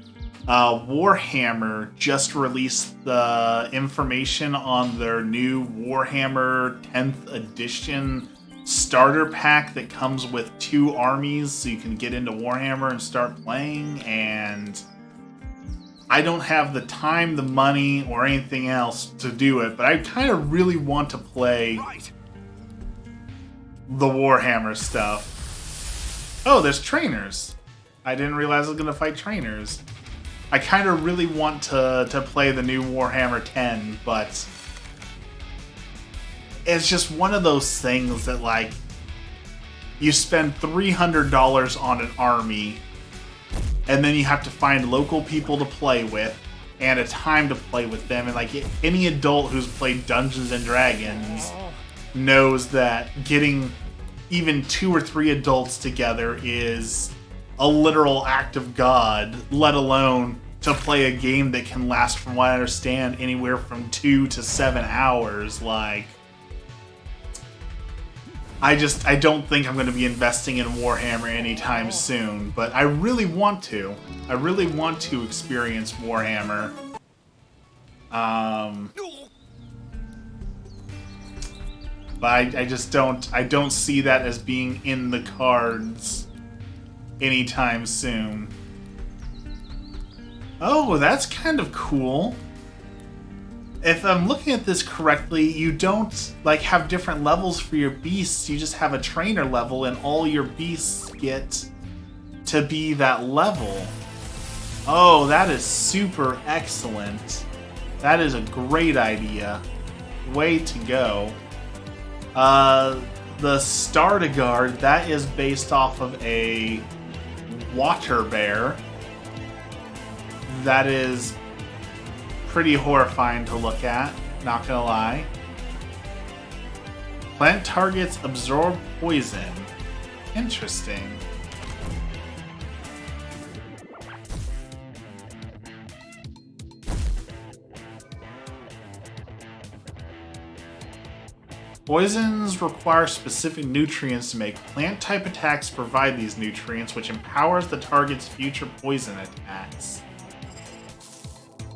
Warhammer just released the information on their new Warhammer 10th edition starter pack that comes with 2 armies so you can get into Warhammer and start playing, and I don't have the time, the money, or anything else to do it, but I kind of really want to play the Warhammer stuff. Oh, there's trainers. I didn't realize I was going to fight trainers. I kind of really want to play the new Warhammer 10, but it's just one of those things that, like, you spend $300 on an army, and then you have to find local people to play with, and a time to play with them, and, like, any adult who's played Dungeons & Dragons knows that getting even 2 or 3 adults together is a literal act of God, let alone to play a game that can last, from what I understand, anywhere from 2 to 7 hours. Like, I don't think I'm going to be investing in Warhammer anytime soon, but I really want to. I really want to experience Warhammer. But I just don't see that as being in the cards anytime soon. Oh, that's kind of cool. If I'm looking at this correctly, you don't like have different levels for your beasts. You just have a trainer level, and all your beasts get to be that level. Oh, that is super excellent. That is a great idea. Way to go. The Stardigard, that is based off of a water bear. That is pretty horrifying to look at, not gonna lie. Plant targets absorb poison. Interesting. Poisons require specific nutrients to make. Plant-type attacks provide these nutrients, which empowers the target's future poison attacks.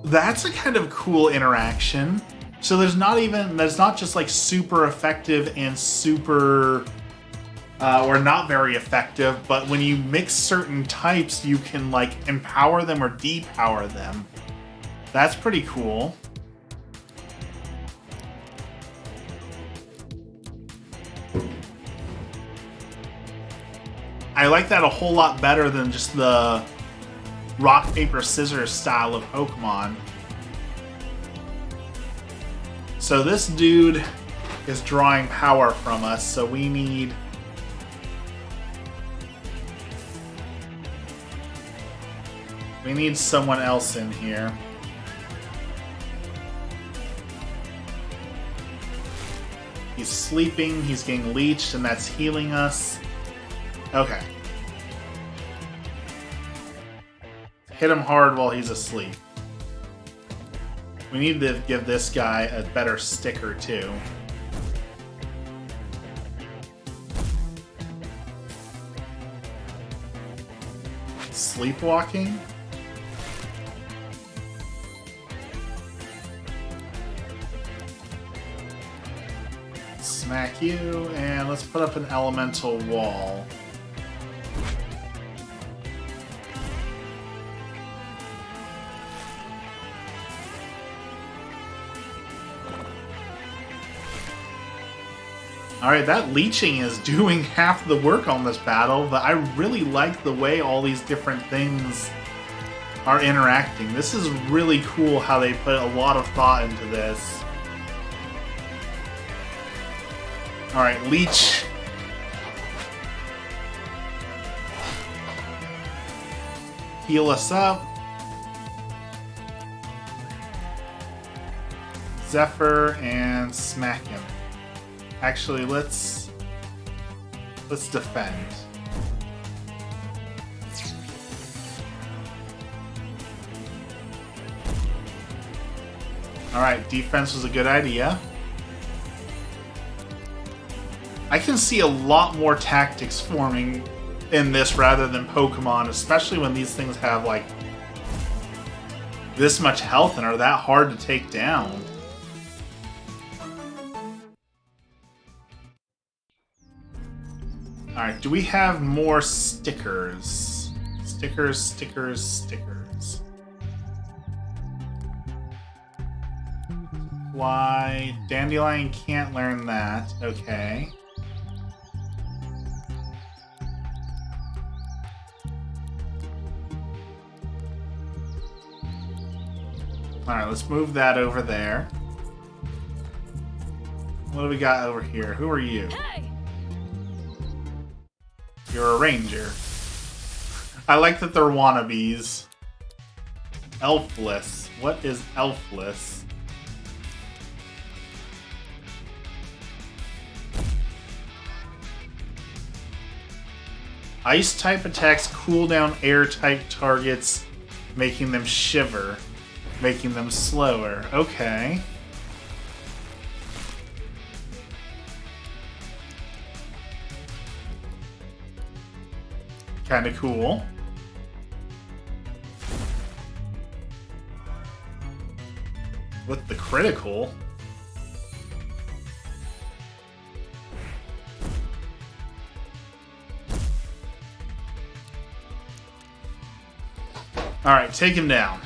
That's a kind of cool interaction. So there's not just like super effective and super, or not very effective, but when you mix certain types, you can like empower them or depower them. That's pretty cool. I like that a whole lot better than just the rock, paper, scissors style of Pokemon. So this dude is drawing power from us, so we need... we need someone else in here. He's sleeping, he's getting leeched, and that's healing us. Okay. Hit him hard while he's asleep. We need to give this guy a better sticker, too. Sleepwalking? Smack you, and let's put up an elemental wall. Alright, that leeching is doing half the work on this battle, but I really like the way all these different things are interacting. This is really cool how they put a lot of thought into this. Alright, leech. Heal us up. Zephyr and smack him. Actually, let's defend. Alright, defense was a good idea. I can see a lot more tactics forming in this rather than Pokemon, especially when these things have like this much health and are that hard to take down. Alright, do we have more stickers? Stickers, stickers, stickers. Why? Dandelion can't learn that. Okay. Alright, let's move that over there. What do we got over here? Who are you? Hey! You're a ranger. I like that they're wannabes. Elfless. What is elfless? Ice type attacks cool down air type targets, making them shiver, making them slower. Okay. Kinda cool. With the critical. Alright, take him down.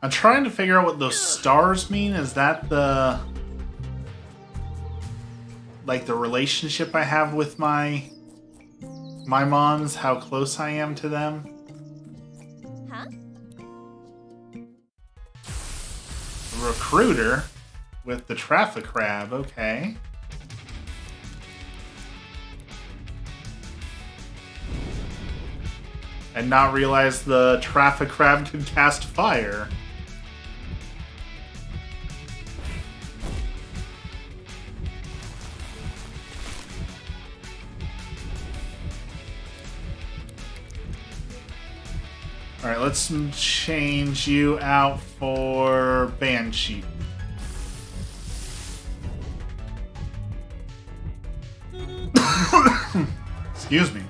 I'm trying to figure out what those stars mean. Is that the... like the relationship I have with my mons? How close I am to them? Huh? A recruiter with the traffic crab, okay. And not realize the traffic crab could cast fire. Alright, let's change you out for Banshee. Excuse me.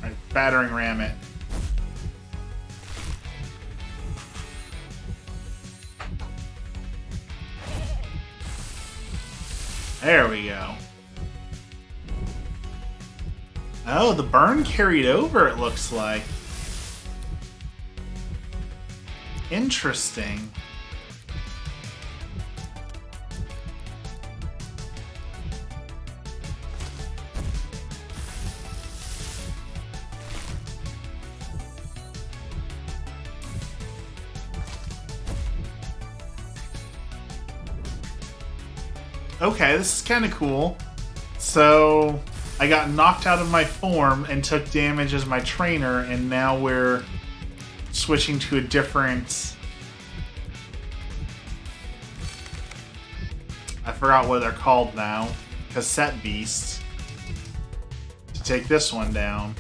Alright, battering ram it. There we go. Oh, the burn carried over, it looks like. Interesting. Okay, this is kind of cool. So, I got knocked out of my form and took damage as my trainer, and now we're switching to a different... I forgot what they're called now. Cassette beasts. To take this one down.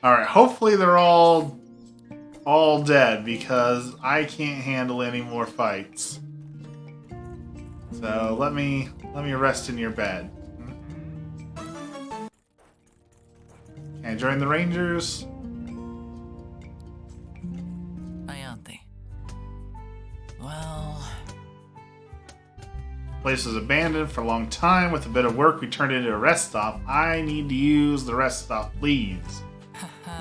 Alright, hopefully they're all dead, because I can't handle any more fights. So let me rest in your bed. Can I join the Rangers? Ayante. Well... Place was abandoned for a long time. With a bit of work, we turned it into a rest stop. I need to use the rest stop, please.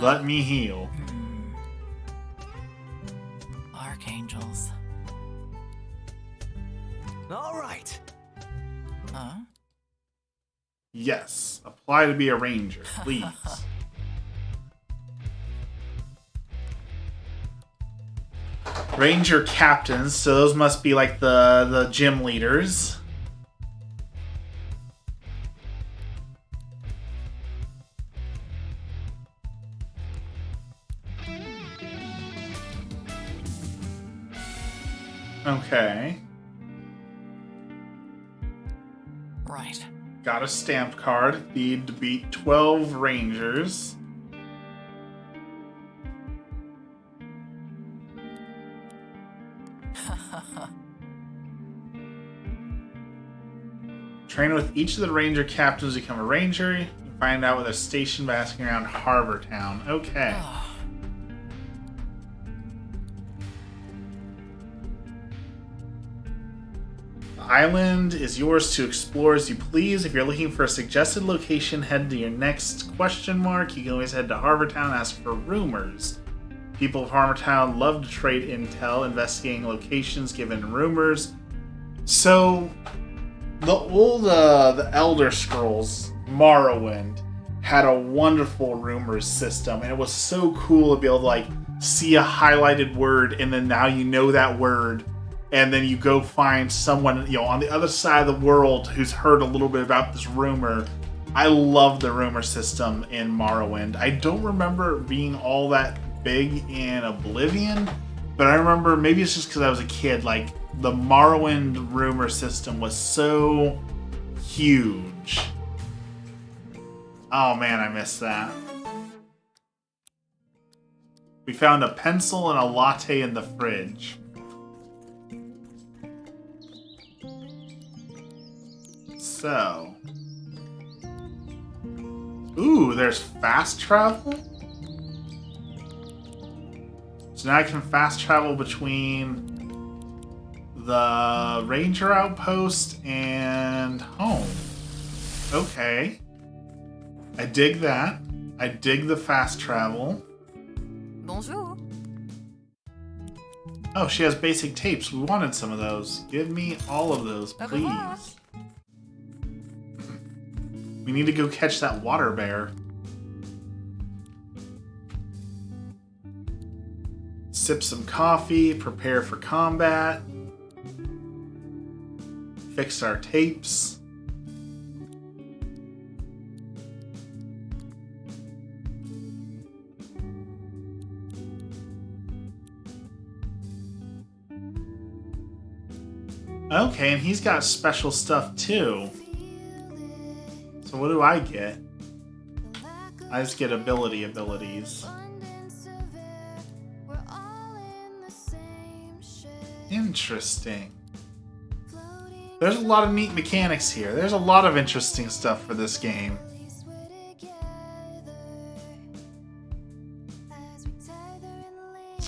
Let me heal. Archangels. All right. Huh? Yes. Apply to be a ranger, please. Ranger captains, so those must be like the gym leaders. Okay. Right. Got a stamped card. Need to beat 12 Rangers. Train with each of the Ranger captains to become a Ranger. You can find out where they're stationed by asking around Harbor Town. Okay. The island is yours to explore as you please. If you're looking for a suggested location, head to your next question mark. You can always head to Harbor Town and ask for rumors. People of Harbor Town love to trade intel, investigating locations given rumors. So, the old the Elder Scrolls, Morrowind, had a wonderful rumors system, and it was so cool to be able to like see a highlighted word, and then now you know that word, and then you go find someone, you know, on the other side of the world who's heard a little bit about this rumor. I love the rumor system in Morrowind. I don't remember it being all that big in Oblivion, but I remember, maybe it's just because I was a kid, like the Morrowind rumor system was so huge. Oh man, I missed that. We found a pencil and a latte in the fridge. So. Ooh, there's fast travel? So now I can fast travel between the ranger outpost and home. Okay. I dig that. I dig the fast travel. Bonjour. Oh, she has basic tapes. We wanted some of those. Give me all of those, Au revoir. please. We need to go catch that water bear. Sip some coffee, prepare for combat. Fix our tapes. Okay, and he's got special stuff too. So what do I get? I just get abilities. Interesting. There's a lot of neat mechanics here. There's a lot of interesting stuff for this game.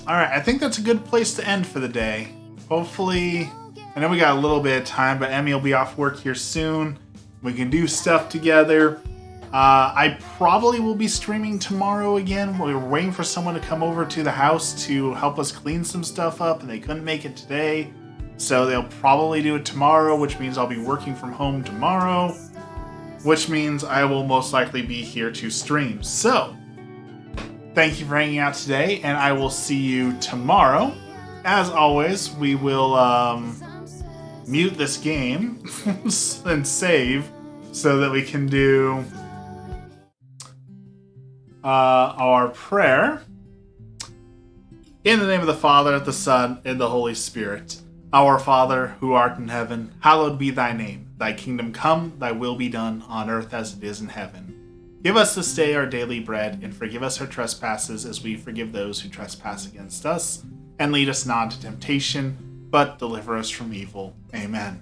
Alright, I think that's a good place to end for the day. Hopefully, I know we got a little bit of time, but Emmy will be off work here soon. We can do stuff together. I probably will be streaming tomorrow again. We were waiting for someone to come over to the house to help us clean some stuff up, and they couldn't make it today. So they'll probably do it tomorrow, which means I'll be working from home tomorrow, which means I will most likely be here to stream. So, thank you for hanging out today, and I will see you tomorrow. As always, we will mute this game and save so that we can do our prayer. In the name of the Father, the Son, and the Holy Spirit. Our Father, who art in heaven, hallowed be thy name. Thy kingdom come, thy will be done, on earth as it is in heaven. Give us this day our daily bread, and forgive us our trespasses as we forgive those who trespass against us. And lead us not into temptation, but deliver us from evil. Amen.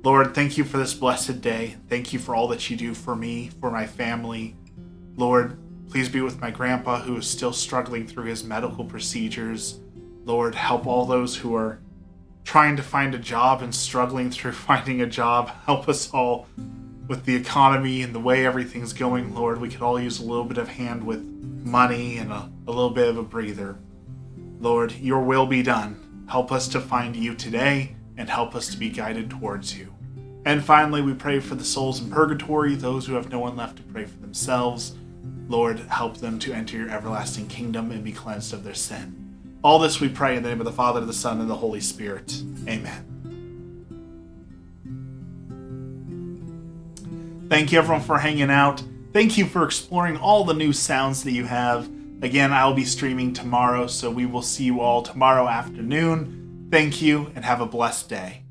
Lord, thank you for this blessed day. Thank you for all that you do for me, for my family. Lord, please be with my grandpa who is still struggling through his medical procedures. Lord, help all those who are trying to find a job and struggling through finding a job. Help us all with the economy and the way everything's going, Lord. We could all use a little bit of hand with money and a little bit of a breather. Lord, your will be done. Help us to find you today and help us to be guided towards you. And finally, we pray for the souls in purgatory, those who have no one left to pray for themselves. Lord, help them to enter your everlasting kingdom and be cleansed of their sin. All this we pray in the name of the Father, the Son, and the Holy Spirit. Amen. Thank you everyone for hanging out. Thank you for exploring all the new sounds that you have. Again, I'll be streaming tomorrow, so we will see you all tomorrow afternoon. Thank you, and have a blessed day.